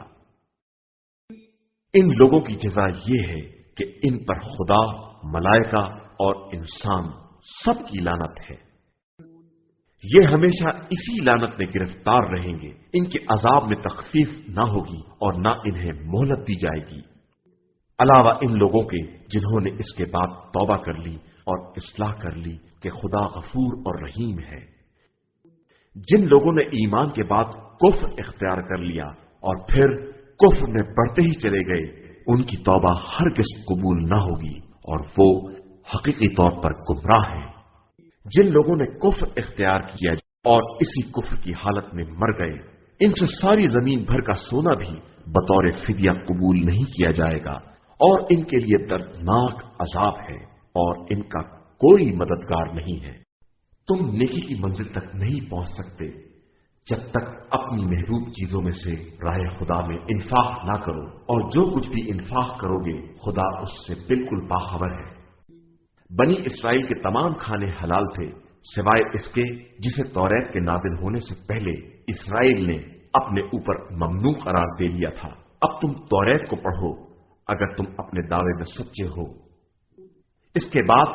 ان لوگوں کی جزا یہ ہے کہ ان پر خدا، ملائکہ اور انسان سب کی لعنت ہے۔ یہ ہمیشہ اسی لعنت میں گرفتار رہیں گے۔ ان کے عذاب میں تخفیف نہ ہوگی اور نہ انہیں مہلت دی جائے گی، علاوہ ان لوگوں کے جنہوں نے اس کے بعد توبہ کر لی اور اصلاح کر لی کہ خدا غفور اور رحیم ہے۔ جن لوگوں نے ایمان کے بعد کفر اختیار کر لیا اور پھر کفر میں بڑھتے ہی چلے گئے، ان کی توبہ ہرگز قبول نہ ہوگی اور وہ حقیقی طور پر گمراہ ہیں۔ جن لوگوں نے کفر اختیار کیا اور اسی کفر کی حالت میں مر گئے، ان سے ساری زمین بھر کا سونا بھی بطور فدیہ قبول نہیں کیا جائے گا اور ان کے لیے دردناک عذاب ہے اور ان کا کوئی مددگار نہیں ہے۔ تم نیکی کی منزل تک نہیں پہنچ سکتے جب تک اپنی محبوب چیزوں میں سے راہ خدا میں انفاق نہ کرو، اور جو کچھ بھی انفاق کرو گے خدا اس سے بالکل باخبر ہے۔ بنی اسرائیل کے تمام کھانے حلال تھے سوائے اس کے جسے توریت کے نازل ہونے سے پہلے اسرائیل نے اپنے اوپر ممنوع قرار دے لیا تھا۔ اب تم توریت کو پڑھو اگر تم اپنے دعوے میں سچے ہو۔ اس کے بعد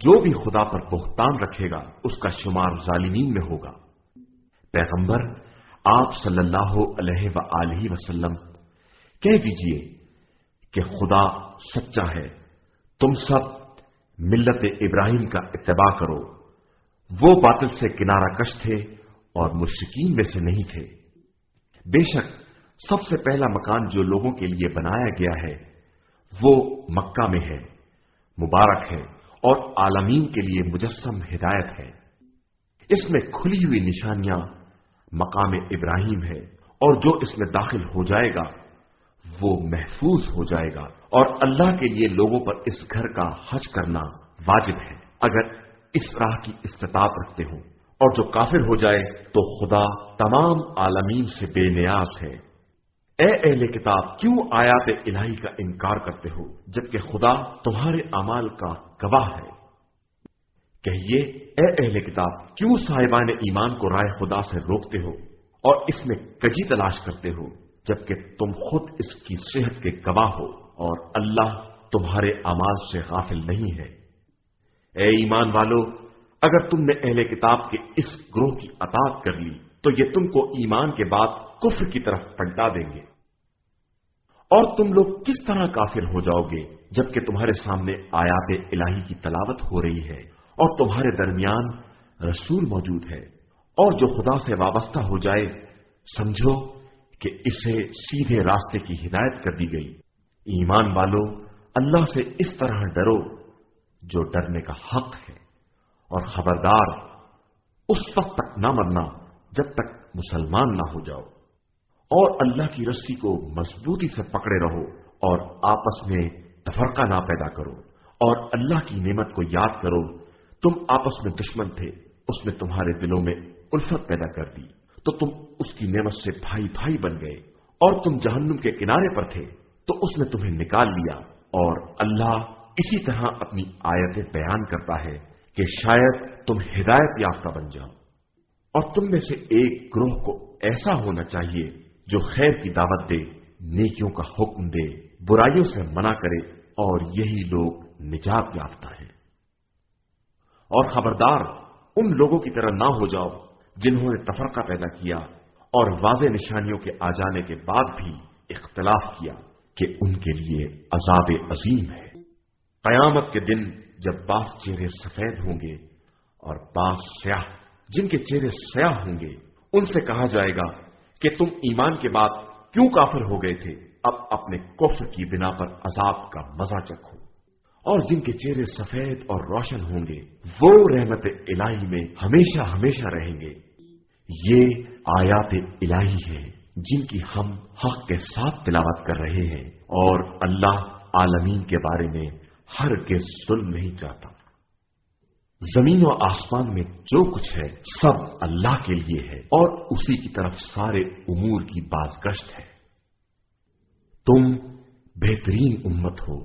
جو بھی خدا پر بہتان رکھے گا اس کا شمار ظالمین میں ہوگا۔ پیغمبر آپ صلی اللہ علیہ وآلہ وسلم کہہ دیجئے کہ خدا سچا ہے، تم سب ملت ابراہیم کا اتباع کرو، وہ باطل سے کنارہ کش تھے اور مشرکین میں سے نہیں تھے۔ بے شک سب سے پہلا مکان جو لوگوں کے لیے بنایا گیا ہے وہ مکہ میں ہے، مبارک ہے اور عالمین کے لیے مجسم ہدایت ہے۔ اس میں کھلی ہوئی نشانیاں مقام ابراہیم ہے اور جو اس میں داخل ہو جائے گا وہ محفوظ ہو جائے گا، اور اللہ کے لیے لوگوں پر اس گھر کا حج کرنا واجب ہے اگر اس راہ کی استطاعت رکھتے ہوں، اور جو کافر ہو جائے تو خدا تمام عالمین سے بے نیاز ہے۔ اے اہل کتاب، کیوں آیات الہی کا انکار کرتے ہو جبکہ خدا تمہارے اعمال کا گواہ ہے؟ کہیے اے اہل کتاب، کیوں صاحبان ایمان کو رائے خدا سے روکتے ہو اور اس میں کجی تلاش کرتے ہو جبکہ تم خود اس کی صحت کے گواہ ہو اور اللہ تمہارے اعمال سے غافل نہیں ہے۔ اے ایمان والو، اگر تم نے اہل کتاب کے اس گروہ کی اطاعت کر لی تو یہ تم کو ایمان کے بعد کفر کی طرف پلٹا دیں گے، اور تم لوگ کس طرح کافر ہو جاؤ گے جبکہ تمہارے سامنے آیات الہی کی تلاوت ہو رہی ہے اور تمہارے درمیان رسول موجود ہے، اور جو خدا سے وابستہ ہو جائے سمجھو کہ اسے سیدھے راستے کی ہدایت کر دی گئی۔ ایمان والو، اللہ سے اس طرح ڈرو جو ڈرنے کا حق ہے، اور خبردار اس وقت تک نہ مرنا جب تک مسلمان نہ ہو جاؤ، اور اللہ کی رسی کو مضبوطی سے پکڑے رہو اور آپس میں تفرقہ نہ پیدا کرو، اور اللہ کی نعمت کو یاد کرو۔ تم آپس میں دشمن تھے، اس نے تمہارے دلوں میں الفت پیدا کر دی تو تم اس کی نعمت سے بھائی بھائی بن گئے، اور تم جہنم کے کنارے پر تھے تو اس نے تمہیں نکال لیا، اور اللہ اسی طرح اپنی آیتیں بیان کرتا ہے کہ شاید تم ہدایت یافتہ بن جاؤ۔ اور تم میں سے ایک گروہ کو ایسا ہونا چاہیے جو خیر کی دعوت دے، نیکیوں کا حکم دے، برائیوں سے منع کرے، اور یہی لوگ نجات یافتہ ہیں۔ اور خبردار ان لوگوں کی طرح نہ ہو جاؤ جنہوں نے تفرقہ پیدا کیا اور واضح نشانیوں کے آ جانے کے بعد بھی اختلاف کیا کہ ان کے لیے عذاب عظیم ہے۔ قیامت کے دن جب بعض چہرے سفید ہوں گے اور بعض سیاہ، جن کے چہرے سیاہ ہوں گے، ان سے کہا جائے گا کہ تم ایمان کے بعد کیوں کافر ہو گئے تھے؟ اب اپنے کفر کی بنا پر عذاب کا مزہ چکھو۔ اور جن کے چہرے سفید اور روشن ہوں گے وہ رحمت الہی میں ہمیشہ ہمیشہ رہیں گے۔ یہ آیات الہی ہیں جن کی ہم حق کے ساتھ تلاوت کر رہے ہیں، اور اللہ عالمین کے بارے میں ہرگز ظلم نہیں چاہتا۔ زمین و آسمان میں جو کچھ ہے سب اللہ کے لیے ہے، اور اسی کی طرف سارے امور کی بازگشت ہے۔ تم بہترین امت ہو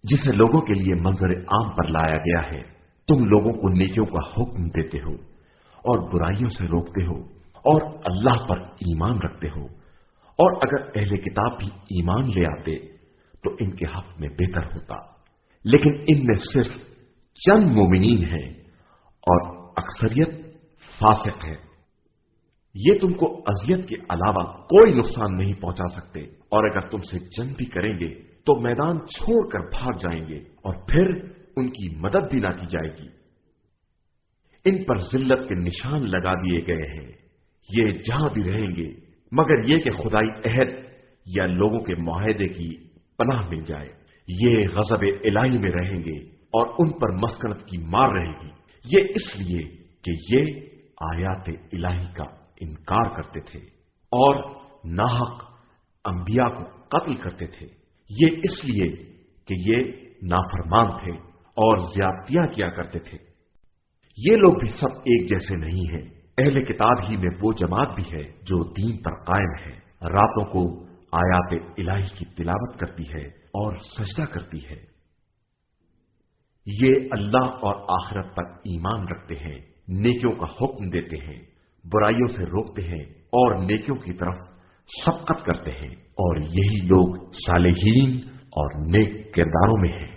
جسے لوگوں کے لیے منظر عام پر لایا گیا ہے۔ تم لوگوں کو نیکیوں کا حکم دیتے ہو اور برائیوں سے روکتے ہو، اور اللہ پر ایمان رکھتے ہو۔ اور اگر اہل کتاب بھی ایمان لے آتے تو ان کے حق میں بہتر ہوتا، لیکن ان میں صرف چند مومنین ہیں اور اکثریت فاسق ہے۔ یہ تم کو اذیت کے علاوہ کوئی نقصان نہیں پہنچا سکتے، اور اگر تم سے جنگ بھی کریں گے تو میدان چھوڑ کر بھاگ جائیں گے، اور پھر ان کی مدد بھی نہ کی جائے گی۔ ان پر ذلت کے نشان لگا دیے گئے ہیں، یہ جہاں بھی رہیں گے مگر یہ کہ خدائی عہد یا لوگوں کے معاہدے کی پناہ مل جائے۔ یہ غضب الہی میں رہیں گے اور ان پر مسکنت کی مار رہے گی، یہ اس لیے کہ یہ آیات الہی کا انکار کرتے تھے اور ناحق انبیاء کو قتل کرتے تھے۔ یہ اس لیے کہ یہ نافرمان تھے اور زیادتیاں کیا کرتے تھے۔ یہ لوگ بھی سب ایک جیسے نہیں ہیں۔ اہل کتاب ہی میں وہ جماعت بھی ہے جو دین پر قائم ہے، راتوں کو آیات الہی کی تلاوت کرتی ہے اور سجدہ کرتی ہے۔ یہ اللہ اور آخرت پر ایمان رکھتے ہیں، نیکیوں کا حکم دیتے ہیں، برائیوں سے روکتے ہیں اور نیکیوں کی طرف سبقت کرتے ہیں، اور یہی لوگ صالحین اور نیک کرداروں میں ہیں۔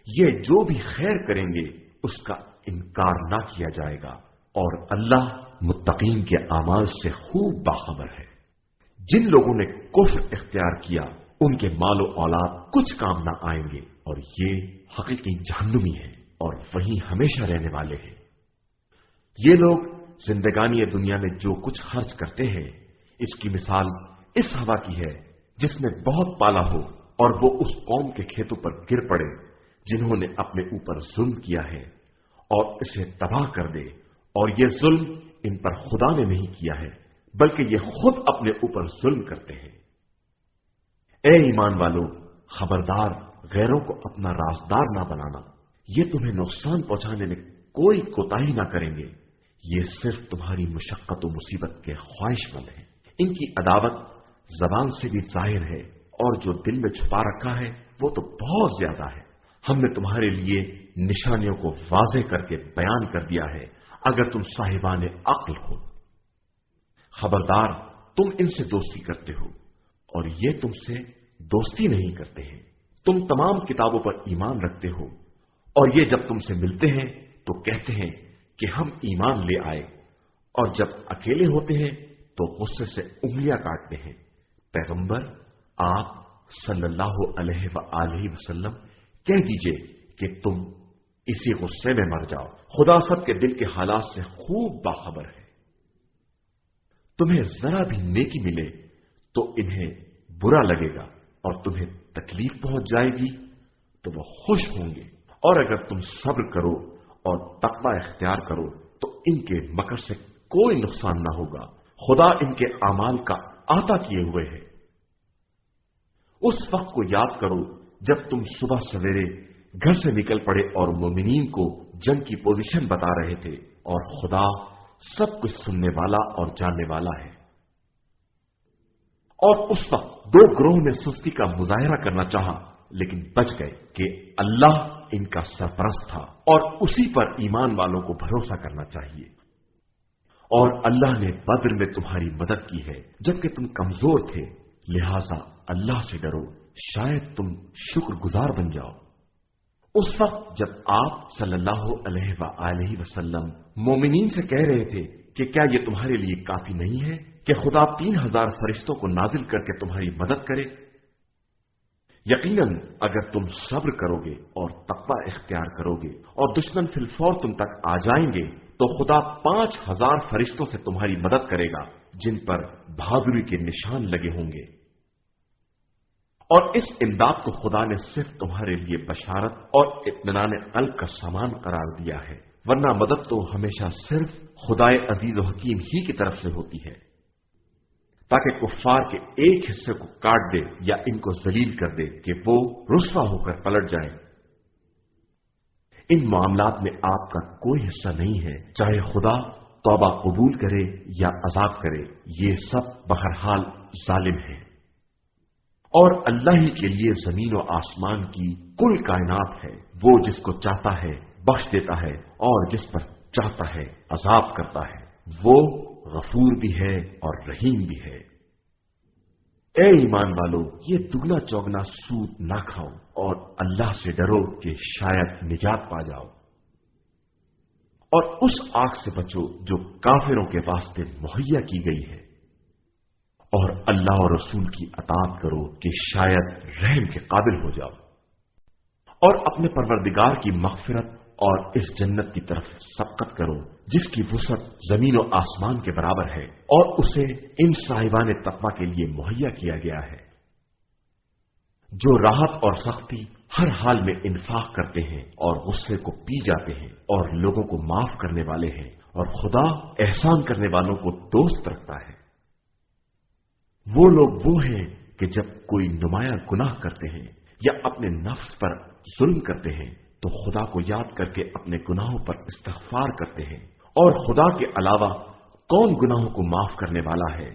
یہ جو بھی خیر کریں گے اس کا انکار نہ کیا جائے گا، اور اللہ متقین کے اعمال سے خوب باخبر ہے۔ جن لوگوں نے کفر اختیار کیا ان کے مال و اولاد کچھ کام نہ آئیں گے، اور یہ حقیقی جہنمی ہیں اور وہیں ہمیشہ رہنے والے ہیں۔ یہ لوگ زندگانی دنیا میں جو کچھ خرچ کرتے ہیں اس کی مثال اس ہوا کی ہے جس نے بہت پالا ہو اور وہ اس قوم کے کھیتوں پر گر پڑے جنہوں نے اپنے اوپر ظلم کیا ہے اور اسے تباہ کر دے، اور یہ ظلم ان پر خدا نے نہیں کیا ہے بلکہ یہ خود اپنے اوپر ظلم کرتے ہیں۔ اے ایمان والو، خبردار غیروں کو اپنا رازدار نہ بنانا، یہ تمہیں نقصان پہنچانے میں کوئی کوتاہی نہ کریں گے، یہ صرف تمہاری مشقت و مصیبت کے خواہش مند ہیں۔ ان کی عداوت زبان سے بھی ظاہر ہے اور جو دل میں چھپا رکھا ہے وہ تو بہت زیادہ ہے۔ ہم نے تمہارے لیے نشانیوں کو واضح کر کے بیان کر دیا ہے اگر تم صاحبان عقل ہو۔ خبردار تم ان سے دوستی کرتے ہو اور یہ تم سے دوستی نہیں کرتے ہیں۔ تم تمام کتابوں پر ایمان رکھتے ہو، اور یہ جب تم سے ملتے ہیں تو کہتے ہیں کہ ہم ایمان لے آئے، اور جب اکیلے ہوتے ہیں تو غصے سے انگلیاں کاٹتے ہیں۔ پیغمبر آپ صلی اللہ علیہ وآلہ وسلم کہہ دیجئے کہ تم اسی غصے میں مر جاؤ، خدا سب کے دل کے حالات سے خوب باخبر ہے۔ تمہیں ذرا بھی نیکی ملے تو انہیں برا لگے گا، اور تمہیں تکلیف پہنچ جائے گی تو وہ خوش ہوں گے، اور اگر تم صبر کرو اور تقوی اختیار کرو تو ان کے مکر سے کوئی نقصان نہ ہوگا، خدا ان کے اعمال کا احاطہ کیے ہوئے ہے۔ اس وقت کو یاد کرو جب تم صبح سویرے گھر سے نکل پڑے اور مومنین کو جنگ کی پوزیشن بتا رہے تھے، اور خدا سب کچھ سننے والا اور جاننے والا ہے۔ اور اس وقت دو گروہ نے سستی کا مظاہرہ کرنا چاہا لیکن بچ گئے کہ اللہ ان کا سرپرست تھا اور اسی پر ایمان والوں کو بھروسہ کرنا چاہیے۔ اور اللہ نے بدر میں تمہاری مدد کی ہے جبکہ تم کمزور تھے، لہذا اللہ سے ڈرو، شاید تم شکر گزار بن جاؤ۔ اس وقت جب آپ صلی اللہ علیہ وآلہ وسلم مومنین سے کہہ رہے تھے کہ کیا یہ تمہارے لیے کافی نہیں ہے کہ خدا 3000 فرشتوں کو نازل کر کے تمہاری مدد کرے؟ یقیناً اگر تم صبر کرو گے اور تقوی اختیار کرو گے اور دشمن فی الفور تم تک آ جائیں گے تو خدا 5000 فرشتوں سے تمہاری مدد کرے گا جن پر بہادری کے نشان لگے ہوں گے۔ اور اس امداد کو خدا نے صرف تمہارے لیے بشارت اور اطمینان قلب کا سامان قرار دیا ہے، ورنہ مدد تو ہمیشہ صرف خدائے عزیز و حکیم ہی کی طرف سے ہوتی ہے، تاکہ کفار کے ایک حصے کو کاٹ دے یا ان کو ذلیل کر دے کہ وہ رسوا ہو کر پلٹ جائیں۔ ان معاملات میں آپ کا کوئی حصہ نہیں ہے، چاہے خدا توبہ قبول کرے یا عذاب کرے، یہ سب بہرحال ظالم ہے۔ اور اللہ ہی کے لیے زمین و آسمان کی کل کائنات ہے، وہ جس کو چاہتا ہے بخش دیتا ہے اور جس پر چاہتا ہے عذاب کرتا ہے، وہ غفور بھی ہے اور رحیم بھی ہے۔ اے ایمان والو، یہ دگنا چوگنا سود نہ کھاؤ اور اللہ سے ڈرو کہ شاید نجات پا جاؤ، اور اس آگ سے بچو جو کافروں کے واسطے مہیا کی گئی ہے، اور اللہ اور رسول کی اطاعت کرو کہ شاید رحم کے قابل ہو جاؤ، اور اپنے پروردگار کی مغفرت اور اس جنت کی طرف سبقت کرو جس کی وسعت زمین و آسمان کے برابر ہے، اور اسے ان صاحبان تقوی کے لیے مہیا کیا گیا ہے جو راحت اور سختی ہر حال میں انفاق کرتے ہیں اور غصے کو پی جاتے ہیں اور لوگوں کو معاف کرنے والے ہیں، اور خدا احسان کرنے والوں کو دوست رکھتا ہے۔ وہ لوگ وہ ہیں کہ جب کوئی نمایاں گناہ کرتے ہیں یا اپنے نفس پر ظلم کرتے ہیں تو خدا کو یاد کر کے اپنے گناہوں پر استغفار کرتے ہیں، اور خدا کے علاوہ کون گناہوں کو معاف کرنے والا ہے،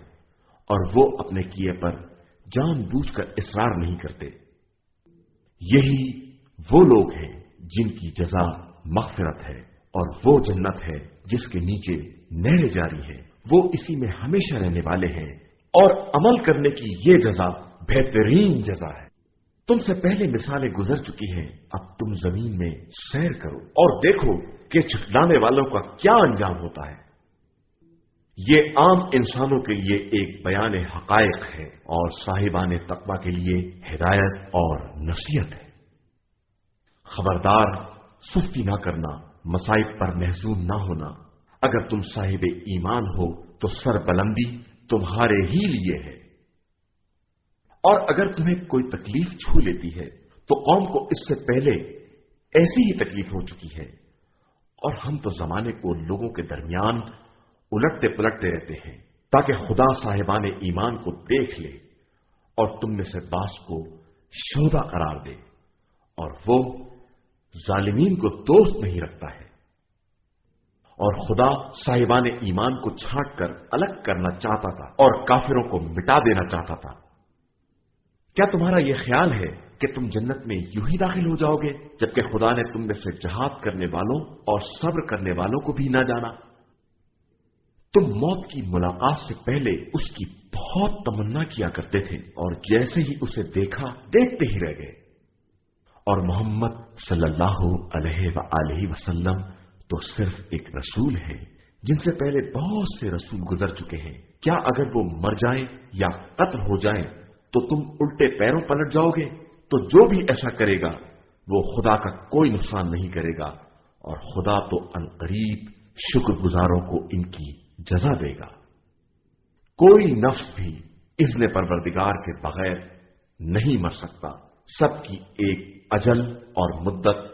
اور وہ اپنے کیے پر جان بوجھ کر اصرار نہیں کرتے۔ یہی وہ لوگ ہیں جن کی جزا مغفرت ہے، اور وہ جنت ہے جس کے نیچے نہریں جاری ہیں، وہ اسی میں ہمیشہ رہنے والے ہیں، اور عمل کرنے کی یہ جزا بہترین جزا ہے۔ تم سے پہلے مثالیں گزر چکی ہیں، اب تم زمین میں سیر کرو اور دیکھو کہ جھٹلانے والوں کا کیا انجام ہوتا ہے۔ یہ عام انسانوں کے لیے ایک بیان حقائق ہے اور صاحبان تقوی کے لیے ہدایت اور نصیحت ہے۔ خبردار، سستی نہ کرنا، مصائب پر محزون نہ ہونا، اگر تم صاحب ایمان ہو تو سر بلندی تمہارے ہی لیے ہے، اور اگر تمہیں کوئی تکلیف چھو لیتی ہے تو قوم کو اس سے پہلے ایسی ہی تکلیف ہو چکی ہے، اور ہم تو زمانے کو لوگوں کے درمیان الٹتے پلٹتے رہتے ہیں تاکہ خدا صاحبان ایمان کو دیکھ لے اور تم میں سے بعض کو شہدا قرار دے، اور وہ ظالمین کو دوست نہیں رکھتا ہے۔ اور خدا صاحبان ایمان کو چھانٹ کر الگ کرنا چاہتا تھا اور کافروں کو مٹا دینا چاہتا تھا۔ کیا تمہارا یہ خیال ہے کہ تم جنت میں یوں ہی داخل ہو جاؤ گے جبکہ خدا نے تم میں سے جہاد کرنے والوں اور صبر کرنے والوں کو بھی نہ جانا؟ تم موت کی ملاقات سے پہلے اس کی بہت تمنا کیا کرتے تھے، اور جیسے ہی اسے دیکھا دیکھتے ہی رہ گئے۔ اور محمد صلی اللہ علیہ وآلہ وسلم تو صرف ایک رسول ہے جن سے پہلے بہت سے رسول گزر چکے ہیں۔ کیا اگر وہ مر جائیں یا قتل ہو جائیں تو تم الٹے پیروں پلٹ جاؤ گے؟ تو جو بھی ایسا کرے گا وہ خدا کا کوئی نقصان نہیں کرے گا، اور خدا تو عنقریب شکر گزاروں کو ان کی جزا دے گا۔ کوئی نفس بھی اذن پروردگار کے بغیر نہیں مر سکتا، سب کی ایک اجل اور مدت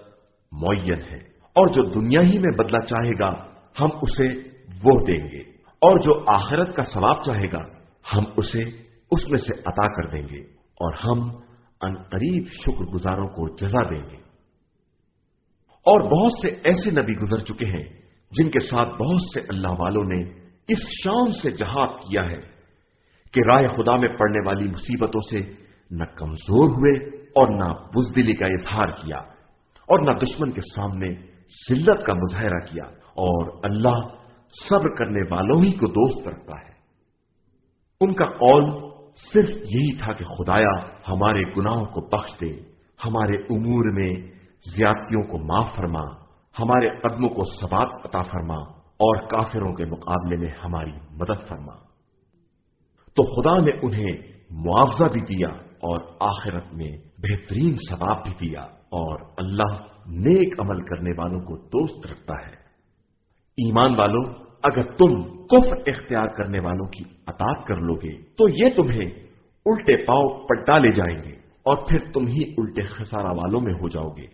معین ہے، اور جو دنیا ہی میں بدلہ چاہے گا ہم اسے وہ دیں گے، اور جو آخرت کا ثواب چاہے گا ہم اسے اس میں سے عطا کر دیں گے، اور ہم عنقریب شکر گزاروں کو جزا دیں گے۔ اور بہت سے ایسے نبی گزر چکے ہیں جن کے ساتھ بہت سے اللہ والوں نے اس شان سے جہاد کیا ہے کہ راہ خدا میں پڑنے والی مصیبتوں سے نہ کمزور ہوئے اور نہ بزدلی کا اظہار کیا اور نہ دشمن کے سامنے ذلت کا مظاہرہ کیا، اور اللہ صبر کرنے والوں ہی کو دوست رکھتا ہے۔ ان کا قول صرف یہی تھا کہ خدایا ہمارے گناہوں کو بخش دے، ہمارے امور میں زیادتیوں کو معاف فرما، ہمارے قدموں کو ثبات عطا فرما اور کافروں کے مقابلے میں ہماری مدد فرما۔ تو خدا نے انہیں معاوضہ بھی دیا اور آخرت میں بہترین ثواب بھی دیا، اور اللہ نیک عمل کرنے والوں کو دوست رکھتا ہے۔ ایمان والو، اگر تم کفر اختیار کرنے والوں کی اطاعت کر لو گے تو یہ تمہیں الٹے پاؤں پلٹا لے جائیں گے اور پھر تم ہی الٹے خسارہ والوں میں ہو جاؤ گے،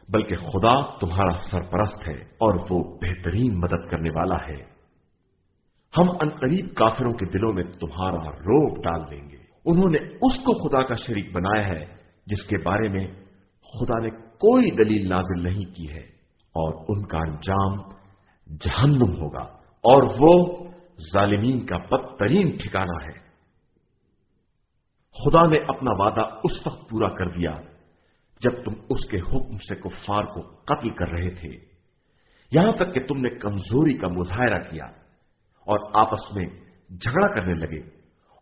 بلکہ خدا تمہارا سرپرست ہے اور وہ بہترین مدد کرنے والا ہے۔ ہم عنقریب کافروں کے دلوں میں تمہارا روب ڈال دیں گے۔ انہوں نے اس کو خدا کا شریک بنایا ہے جس کے بارے میں خدا نے کوئی دلیل نازل نہیں کی ہے، اور ان کا انجام جہنم ہوگا، اور وہ ظالمین کا بدترین ٹھکانہ ہے۔ خدا نے اپنا وعدہ اس وقت پورا کر دیا جب تم اس کے حکم سے کفار کو قتل کر رہے تھے، یہاں تک کہ تم نے کمزوری کا مظاہرہ کیا اور آپس میں جھگڑا کرنے لگے،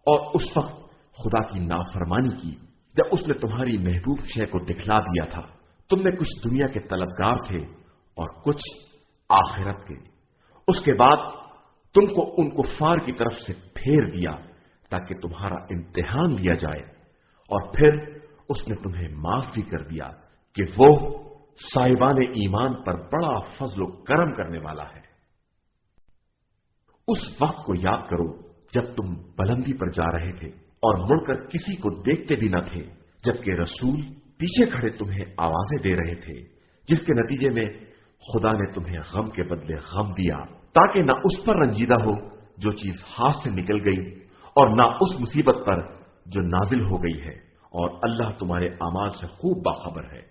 اور اس وقت خدا کی نافرمانی کی جب اس نے تمہاری محبوب شے کو دکھلا دیا تھا۔ تم میں کچھ دنیا کے طلبگار تھے اور کچھ آخرت کے۔ اس کے بعد تم کو ان کفار کی طرف سے پھیر دیا تاکہ تمہارا امتحان لیا جائے، اور پھر اس نے تمہیں معاف بھی کر دیا کہ وہ صاحبان ایمان پر بڑا فضل و کرم کرنے والا ہے۔ اس وقت کو یاد کرو جب تم بلندی پر جا رہے تھے اور مڑ کر کسی کو دیکھتے بھی نہ تھے، جبکہ رسول پیچھے کھڑے تمہیں آوازیں دے رہے تھے، جس کے نتیجے میں خدا نے تمہیں غم کے بدلے غم دیا، تاکہ نہ اس پر رنجیدہ ہو جو چیز ہاتھ سے نکل گئی اور نہ اس مصیبت پر جو نازل ہو گئی ہے، اور اللہ تمہارے اعمال سے خوب باخبر ہے۔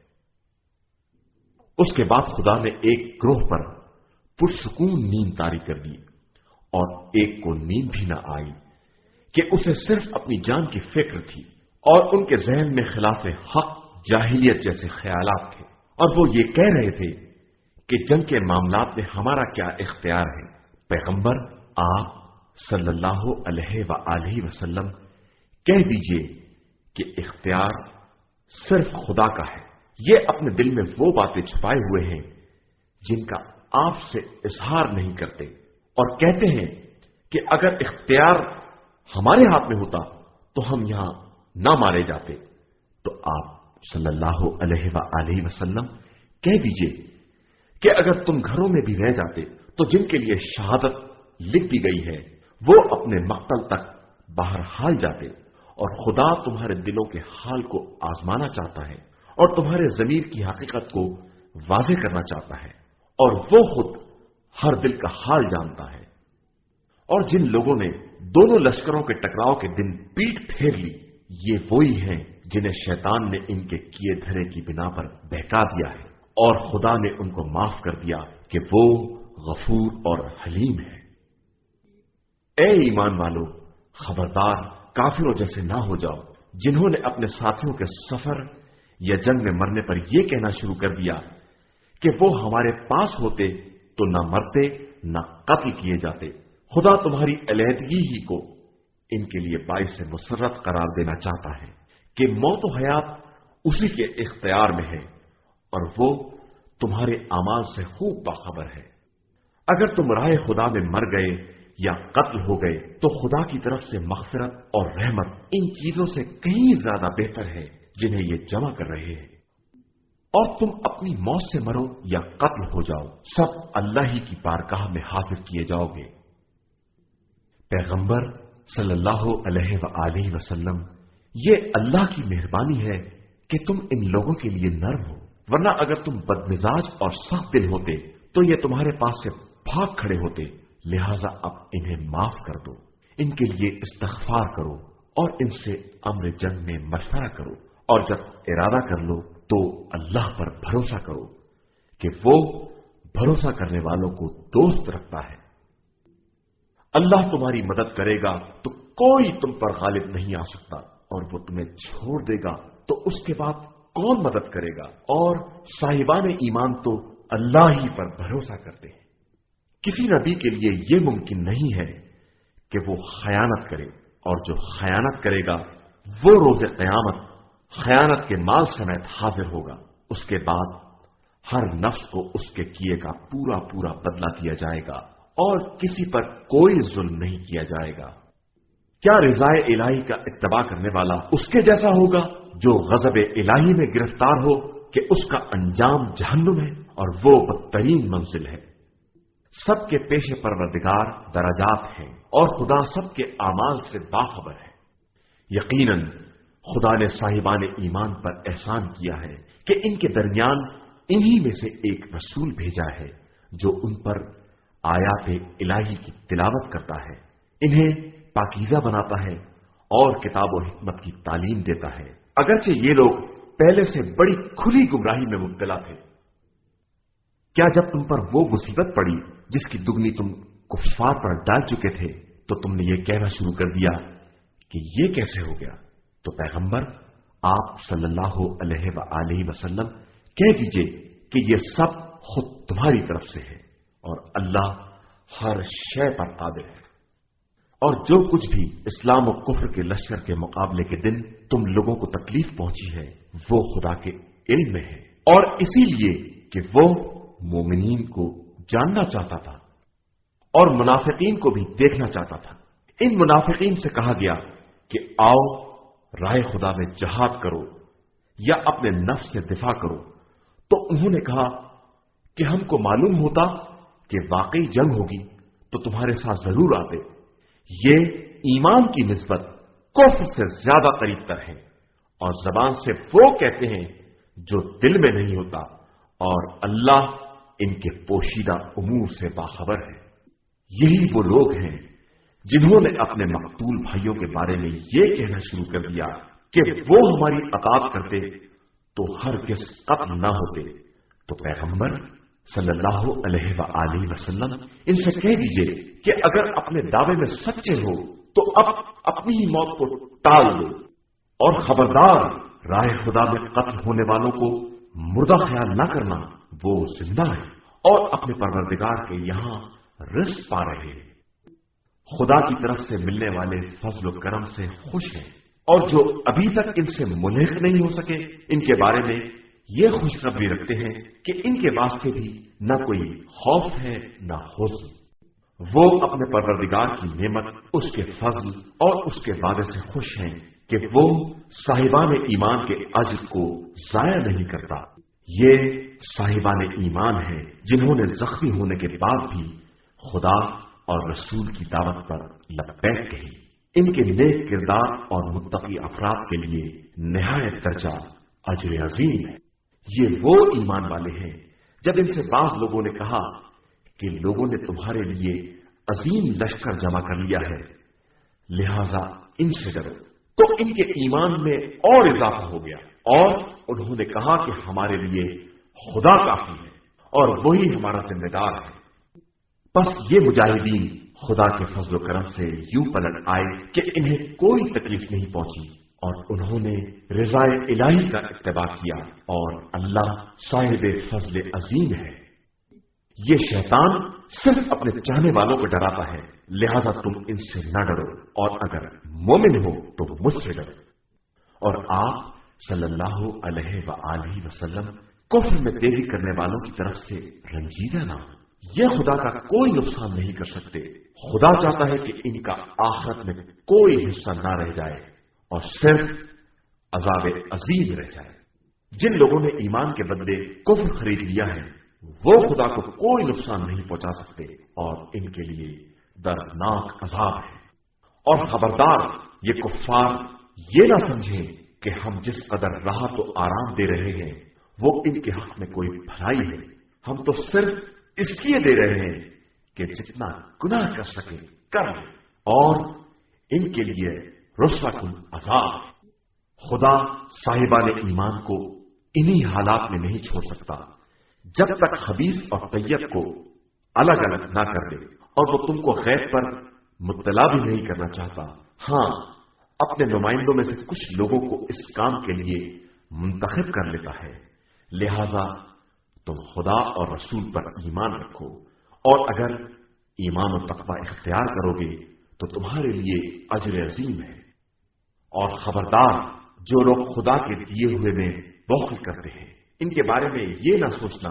اس کے بعد خدا نے ایک گروہ پر پرسکون نیند طاری کر دی، اور ایک کو نیند بھی نہ آئی کہ اسے صرف اپنی جان کی فکر تھی، اور ان کے ذہن میں خلاف حق جاہلیت جیسے خیالات تھے، اور وہ یہ کہہ رہے تھے کہ جنگ کے معاملات میں ہمارا کیا اختیار ہے۔ پیغمبر آپ صلی اللہ علیہ وآلہ وسلم کہہ دیجئے کہ اختیار صرف خدا کا ہے۔ یہ اپنے دل میں وہ باتیں چھپائے ہوئے ہیں جن کا آپ سے اظہار نہیں کرتے، اور کہتے ہیں کہ اگر اختیار ہمارے ہاتھ میں ہوتا تو ہم یہاں نہ مارے جاتے۔ تو آپ صلی اللہ علیہ وآلہ وسلم کہہ دیجئے کہ اگر تم گھروں میں بھی رہ جاتے تو جن کے لیے شہادت لکھ دی گئی ہے وہ اپنے مقتل تک باہر حال جاتے، اور خدا تمہارے دلوں کے حال کو آزمانا چاہتا ہے اور تمہارے ضمیر کی حقیقت کو واضح کرنا چاہتا ہے، اور وہ خود ہر دل کا حال جانتا ہے۔ اور جن لوگوں نے دونوں لشکروں کے ٹکراؤ کے دن پیٹ پھیر لی، یہ وہی ہیں جنہیں شیطان نے ان کے کیے دھرے کی بنا پر بہکا دیا ہے، اور خدا نے ان کو معاف کر دیا کہ وہ غفور اور حلیم ہے۔ اے ایمان والو، خبردار کافروں جیسے نہ ہو جاؤ جنہوں نے اپنے ساتھیوں کے سفر یا جنگ میں مرنے پر یہ کہنا شروع کر دیا کہ وہ ہمارے پاس ہوتے تو نہ مرتے نہ قتل کیے جاتے۔ خدا تمہاری علیحدگی ہی کو ان کے لیے باعث مسرت قرار دینا چاہتا ہے کہ موت و حیات اسی کے اختیار میں ہے، اور وہ تمہارے اعمال سے خوب باخبر ہے۔ اگر تم راہ خدا میں مر گئے یا قتل ہو گئے تو خدا کی طرف سے مغفرت اور رحمت ان چیزوں سے کہیں زیادہ بہتر ہے جنہیں یہ جمع کر رہے ہیں۔ اور تم اپنی موت سے مرو یا قتل ہو جاؤ، سب اللہ ہی کی بارگاہ میں حاضر کیے جاؤ گے۔ پیغمبر صلی اللہ علیہ وآلہ وسلم، یہ اللہ کی مہربانی ہے کہ تم ان لوگوں کے لیے نرم ہو، ورنہ اگر تم بدمزاج اور سخت دل ہوتے تو یہ تمہارے پاس سے بھاگ کھڑے ہوتے۔ لہذا اب انہیں معاف کر دو، ان کے لیے استغفار کرو اور ان سے امر جنگ میں مشورہ کرو، اور جب ارادہ کر لو تو اللہ پر بھروسہ کرو کہ وہ بھروسہ کرنے والوں کو دوست رکھتا ہے۔ اللہ تمہاری مدد کرے گا تو کوئی تم پر غالب نہیں آ سکتا، اور وہ تمہیں چھوڑ دے گا تو اس کے بعد کون مدد کرے گا؟ اور صاحبان ایمان تو اللہ ہی پر بھروسہ کرتے ہیں۔ کسی نبی کے لیے یہ ممکن نہیں ہے کہ وہ خیانت کرے، اور جو خیانت کرے گا وہ روز قیامت خیانت کے مال سمیت حاضر ہوگا۔ اس کے بعد ہر نفس کو اس کے کیے کا پورا پورا بدلہ دیا جائے گا، اور کسی پر کوئی ظلم نہیں کیا جائے گا۔ کیا رضائے الہی کا اتباع کرنے والا اس کے جیسا ہوگا جو غضب الہی میں گرفتار ہو کہ اس کا انجام جہنم ہے، اور وہ بدترین منزل ہے۔ سب کے پیش پروردگار درجات ہیں، اور خدا سب کے اعمال سے باخبر ہے۔ یقیناً خدا نے صاحبان ایمان پر احسان کیا ہے کہ ان کے درمیان انہی میں سے ایک رسول بھیجا ہے جو ان پر آیات الہی کی تلاوت کرتا ہے، انہیں پاکیزہ بناتا ہے اور کتاب و حکمت کی تعلیم دیتا ہے، اگرچہ یہ لوگ پہلے سے بڑی کھلی گمراہی میں مبتلا تھے۔ کیا جب تم پر وہ مصیبت پڑی جس کی دگنی تم کفار پر ڈال چکے تھے تو تم نے یہ کہنا شروع کر دیا کہ یہ کیسے ہو گیا؟ تو پیغمبر آپ صلی اللہ علیہ وآلہ وسلم کہہ دیجئے کہ یہ سب خود تمہاری طرف سے ہے، اور اللہ ہر شے پر قادر ہے۔ اور جو کچھ بھی اسلام و کفر کے لشکر کے مقابلے کے دن تم لوگوں کو تکلیف پہنچی ہے وہ خدا کے علم میں ہے، اور اسی لیے کہ وہ مومنین کو جاننا چاہتا تھا اور منافقین کو بھی دیکھنا چاہتا تھا۔ ان منافقین سے کہا گیا کہ آؤ راہ خدا میں جہاد کرو یا اپنے نفس سے دفاع کرو، تو انہوں نے کہا کہ ہم کو معلوم ہوتا کہ واقعی جنگ ہوگی تو تمہارے ساتھ ضرور آتے۔ یہ ایمان کی نسبت کفر سے زیادہ قریب تر ہے، اور زبان سے وہ کہتے ہیں جو دل میں نہیں ہوتا، اور اللہ ان کے پوشیدہ امور سے باخبر ہے۔ یہی وہ لوگ ہیں جنہوں نے اپنے مقتول بھائیوں کے بارے میں یہ کہنا شروع کر دیا کہ وہ ہماری اطاعت کرتے تو ہرگز قتل نہ ہوتے۔ تو پیغمبر صلی اللہ علیہ وآلہ وسلم ان سے کہہ دیجئے کہ اگر اپنے دعوے میں سچے ہو تو اب اپنی ہی موت کو ٹال دو، اور خبردار راہ خدا میں قتل ہونے والوں کو مردہ خیال نہ کرنا، وہ زندہ ہے اور اپنے پروردگار کے یہاں رزق پا رہے ہیں۔ خدا کی طرف سے ملنے والے فضل و کرم سے خوش ہیں، اور جو ابھی تک ان سے ملحق نہیں ہو سکے ان کے بارے میں یہ خوشخبری رکھتے ہیں کہ ان کے واسطے بھی نہ کوئی خوف ہے نہ حزن۔ وہ اپنے پروردگار کی نعمت، اس کے فضل اور اس کے وعدے سے خوش ہیں کہ وہ صاحبان ایمان کے اجر کو ضائع نہیں کرتا۔ یہ صاحبان ایمان ہیں جنہوں نے زخمی ہونے کے بعد بھی خدا اور رسول کی دعوت پر لبیک کہی۔ ان کے نیک کردار اور متقی افراد کے لیے نہایت درجہ اجر عظیم ہے۔ یہ وہ ایمان والے ہیں جب ان سے بعض لوگوں نے کہا کہ لوگوں نے تمہارے لیے عظیم لشکر جمع کر لیا ہے، لہذا ان سے ڈرو، تو ان کے ایمان میں اور اضافہ ہو گیا، اور انہوں نے کہا کہ ہمارے لیے خدا کافی ہے اور وہی ہمارا ذمہ دار ہے۔ بس یہ مجاہدین خدا کے فضل و کرم سے یوں پلٹ آئے کہ انہیں کوئی تکلیف نہیں پہنچی، اور انہوں نے رضائے الہی کا اتباع کیا، اور اللہ صاحب فضل عظیم ہے۔ یہ شیطان صرف اپنے چاہنے والوں کو ڈراتا ہے، لہذا تم ان سے نہ ڈرو، اور اگر مومن ہو تو مجھ سے ڈرو۔ اور آپ صلی اللہ علیہ وآلہ وسلم کفر میں تیزی کرنے والوں کی طرف سے رنجیدہ نہ ہو، یہ خدا کا کوئی نقصان نہیں کر سکتے۔ خدا چاہتا ہے کہ ان کا آخرت میں کوئی حصہ نہ رہ جائے اور صرف عذاب عظیم رہ جائے۔ جن لوگوں نے ایمان کے بدلے کفر خرید لیا ہے وہ خدا کو کوئی نقصان نہیں پہنچا سکتے، اور ان کے لیے دردناک عذاب ہے۔ اور خبردار یہ کفار یہ نہ سمجھیں کہ ہم جس قدر راحت و آرام دے رہے ہیں وہ ان کے حق میں کوئی بھلائی ہے، ہم تو صرف اس لیے دے رہے ہیں کہ جتنا گناہ کر سکیں کر لیں، اور ان کے لیے رسوا کن عذاب ہے۔ خدا صاحبان ایمان کو انہی حالات میں نہیں چھوڑ سکتا جب تک خبیث اور طیب کو الگ الگ نہ کر دے، اور وہ تم کو غیب پر مطلع بھی نہیں کرنا چاہتا ہاں، اپنے نمائندوں میں سے کچھ لوگوں کو اس کام کے لیے منتخب کر لیتا ہے، لہذا تم خدا اور رسول پر ایمان رکھو، اور اگر ایمان و تقوی اختیار کرو گے تو تمہارے لیے اجر عظیم ہے۔ اور خبردار، جو لوگ خدا کے دیے ہوئے میں بخل کرتے ہیں، ان کے بارے میں یہ نہ سوچنا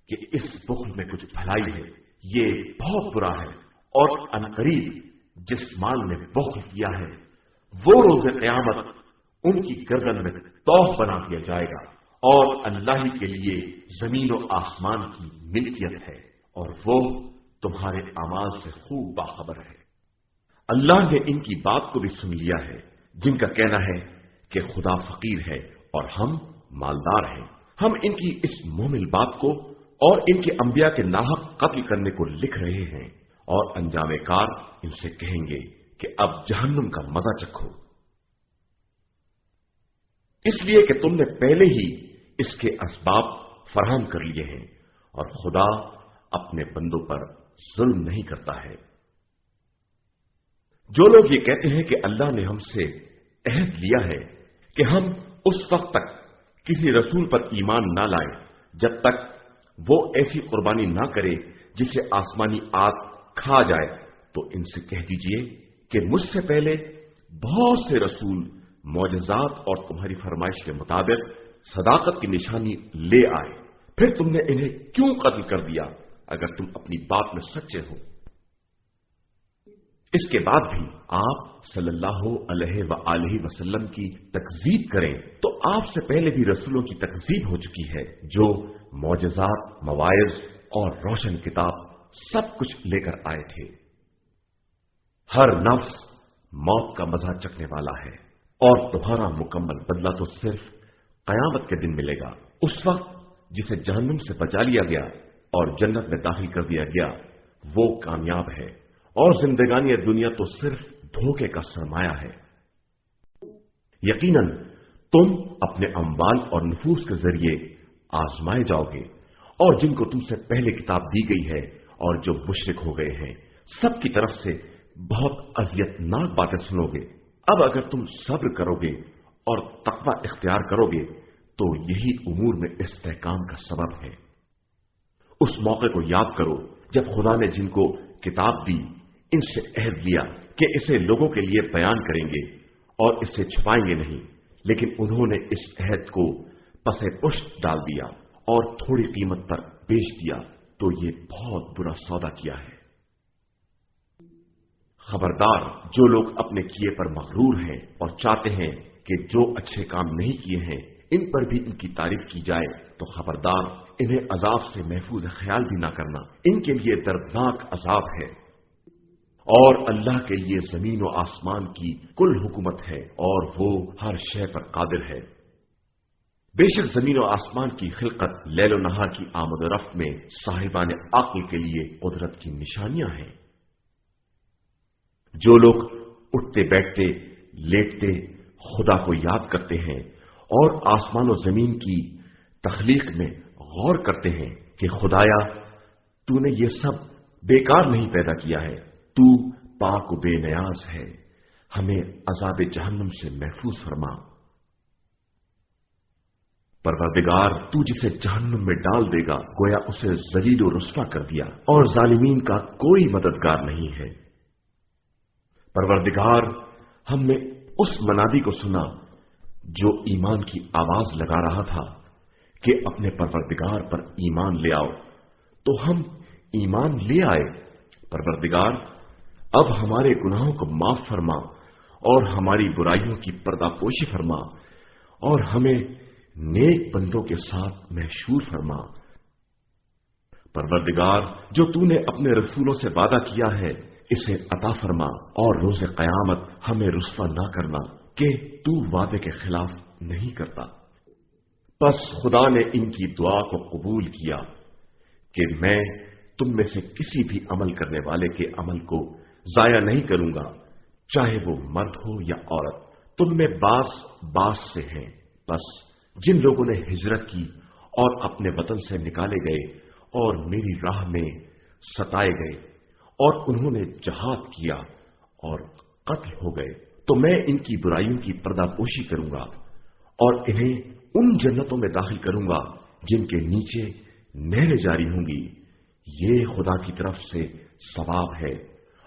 کہ اس بخل میں کچھ بھلائی ہے، یہ بہت برا ہے۔ اور عنقریب جس مال نے بخل کیا ہے وہ روز قیامت ان کی گردن میں طوق بنا دیا جائے گا، اور اللہ ہی کے لیے زمین و آسمان کی ملکیت ہے، اور وہ تمہارے اعمال سے خوب باخبر ہے۔ اللہ نے ان کی بات کو بھی سن لیا ہے جن کا کہنا ہے کہ خدا فقیر ہے اور ہم مالدار ہیں۔ ہم ان کی اس مومل بات کو اور ان کے انبیاء کے ناحق قتل کرنے کو لکھ رہے ہیں، اور انجام کار ان سے کہیں گے کہ اب جہنم کا مزہ چکھو، اس لیے کہ تم نے پہلے ہی اس کے اسباب فراہم کر لیے ہیں، اور خدا اپنے بندوں پر ظلم نہیں کرتا ہے۔ جو لوگ یہ کہتے ہیں کہ اللہ نے ہم سے عہد لیا ہے کہ ہم اس وقت تک کسی رسول پر ایمان نہ لائیں جب تک وہ ایسی قربانی نہ کرے جسے آسمانی آگ کھا جائے، تو ان سے کہہ دیجئے کہ مجھ سے پہلے بہت سے رسول معجزات اور تمہاری فرمائش کے مطابق صداقت کی نشانی لے آئے، پھر تم نے انہیں کیوں قتل کر دیا اگر تم اپنی بات میں سچے ہو؟ اس کے بعد بھی آپ صلی اللہ علیہ وآلہ وسلم کی تکذیب کریں تو آپ سے پہلے بھی رسولوں کی تکذیب ہو چکی ہے جو معجزات، مواعظ اور روشن کتاب سب کچھ لے کر آئے تھے۔ ہر نفس موت کا مزہ چکھنے والا ہے، اور تمہارا مکمل بدلہ تو صرف قیامت کے دن ملے گا۔ اس وقت جسے جہنم سے بچا لیا گیا اور جنت میں داخل کر دیا گیا وہ کامیاب ہے، اور زندگانی دنیا تو صرف دھوکے کا سرمایہ ہے۔ یقیناً تم اپنے اموال اور نفوس کے ذریعے آزمائے جاؤ گے، اور جن کو تم سے پہلے کتاب دی گئی ہے اور جو مشرک ہو گئے ہیں سب کی طرف سے بہت اذیت ناک باتیں سنو گے۔ اب اگر تم صبر کرو گے اور تقوی اختیار کرو گے تو یہی امور میں استحکام کا سبب ہے۔ اس موقع کو یاد کرو جب خدا نے جن کو کتاب دی ان سے عہد لیا کہ اسے لوگوں کے لیے بیان کریں گے اور اسے چھپائیں گے نہیں، لیکن انہوں نے اس عہد کو پس پشت ڈال دیا اور تھوڑی قیمت پر بیچ دیا، تو یہ بہت برا سودا کیا ہے۔ خبردار، جو لوگ اپنے کیے پر مغرور ہیں اور چاہتے ہیں کہ جو اچھے کام نہیں کیے ہیں ان پر بھی ان کی تعریف کی جائے، تو خبردار انہیں عذاب سے محفوظ خیال بھی نہ کرنا، ان کے لیے دردناک عذاب ہے۔ اور اللہ کے لیے زمین و آسمان کی کل حکومت ہے، اور وہ ہر شے پر قادر ہے۔ بے شک زمین و آسمان کی خلقت، لیل و نہار کی آمد و رفت میں صاحبان عقل کے لیے قدرت کی نشانیاں ہیں۔ جو لوگ اٹھتے بیٹھتے لیٹتے خدا کو یاد کرتے ہیں اور آسمان و زمین کی تخلیق میں غور کرتے ہیں کہ خدایا تو نے یہ سب بیکار نہیں پیدا کیا ہے، تو پاک و بے نیاز ہے، ہمیں عذاب جہنم سے محفوظ فرما۔ پروردگار تو جسے جہنم میں ڈال دے گا گویا اسے ذلیل و رسوا کر دیا، اور ظالمین کا کوئی مددگار نہیں ہے۔ پروردگار، ہم نے اس منادی کو سنا جو ایمان کی آواز لگا رہا تھا کہ اپنے پروردگار پر ایمان لے آؤ، تو ہم ایمان لے آئے۔ پروردگار، اب ہمارے گناہوں کو معاف فرما اور ہماری برائیوں کی پردہ پوشی فرما، اور ہمیں نیک بندوں کے ساتھ محشور فرما۔ پروردگار، جو تو نے اپنے رسولوں سے وعدہ کیا ہے اسے عطا فرما، اور روز قیامت ہمیں رسوا نہ کرنا کہ تو وعدے کے خلاف نہیں کرتا۔ پس خدا نے ان کی دعا کو قبول کیا کہ میں تم میں سے کسی بھی عمل کرنے والے کے عمل کو ضائع نہیں کروں گا، چاہے وہ مرد ہو یا عورت، تم میں باس سے ہیں۔ بس جن لوگوں نے ہجرت کی اور اپنے وطن سے نکالے گئے اور میری راہ میں ستائے گئے اور انہوں نے جہاد کیا اور قتل ہو گئے تو میں ان کی برائیوں کی پردہ پوشی کروں گا اور انہیں ان جنتوں میں داخل کروں گا جن کے نیچے نہریں جاری ہوں گی. یہ خدا کی طرف سے ثواب ہے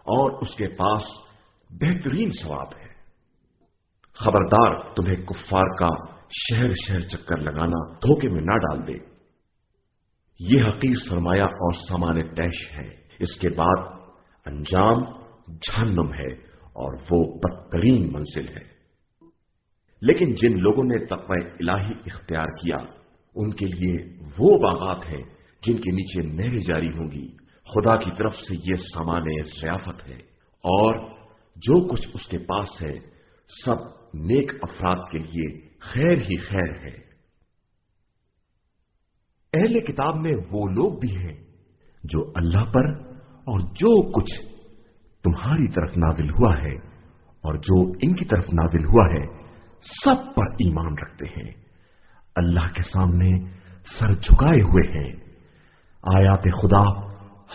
اور اس کے پاس بہترین ثواب ہے. خبردار تمہیں کفار کا شہر شہر چکر لگانا دھوکے میں نہ ڈال دے. یہ حقیر سرمایہ اور سامان طیش ہے. اس کے بعد انجام جہنم ہے اور وہ بدترین منزل ہے. لیکن جن لوگوں نے تقوی الہی اختیار کیا ان کے لیے وہ باغات ہیں جن کے نیچے نہریں جاری ہوں گی. خدا کی طرف سے یہ سامان ضیافت ہے اور جو کچھ اس کے پاس ہے سب نیک افراد کے لیے خیر ہی خیر ہے. اہل کتاب میں وہ لوگ بھی ہیں جو اللہ پر اور جو کچھ تمہاری طرف نازل ہوا ہے اور جو ان کی طرف نازل ہوا ہے سب پر ایمان رکھتے ہیں. اللہ کے سامنے سر جھکائے ہوئے ہیں. آیات خدا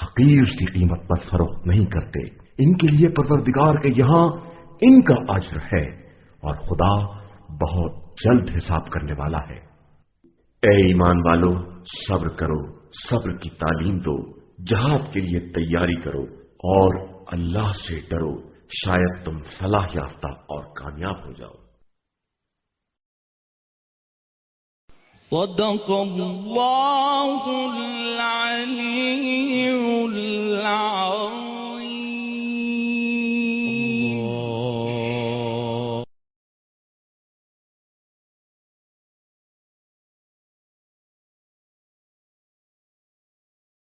حقیر سی قیمت پر فروخت نہیں کرتے. ان کے لیے پروردگار کے یہاں ان کا اجر ہے اور خدا بہت جلد حساب کرنے والا ہے. اے ایمان والو صبر کرو, صبر کی تعلیم دو, جہاد کے لیے تیاری کرو اور اللہ سے ڈرو, شاید تم فلاح یافتہ اور کامیاب ہو جاؤ. صدق اللہ العلی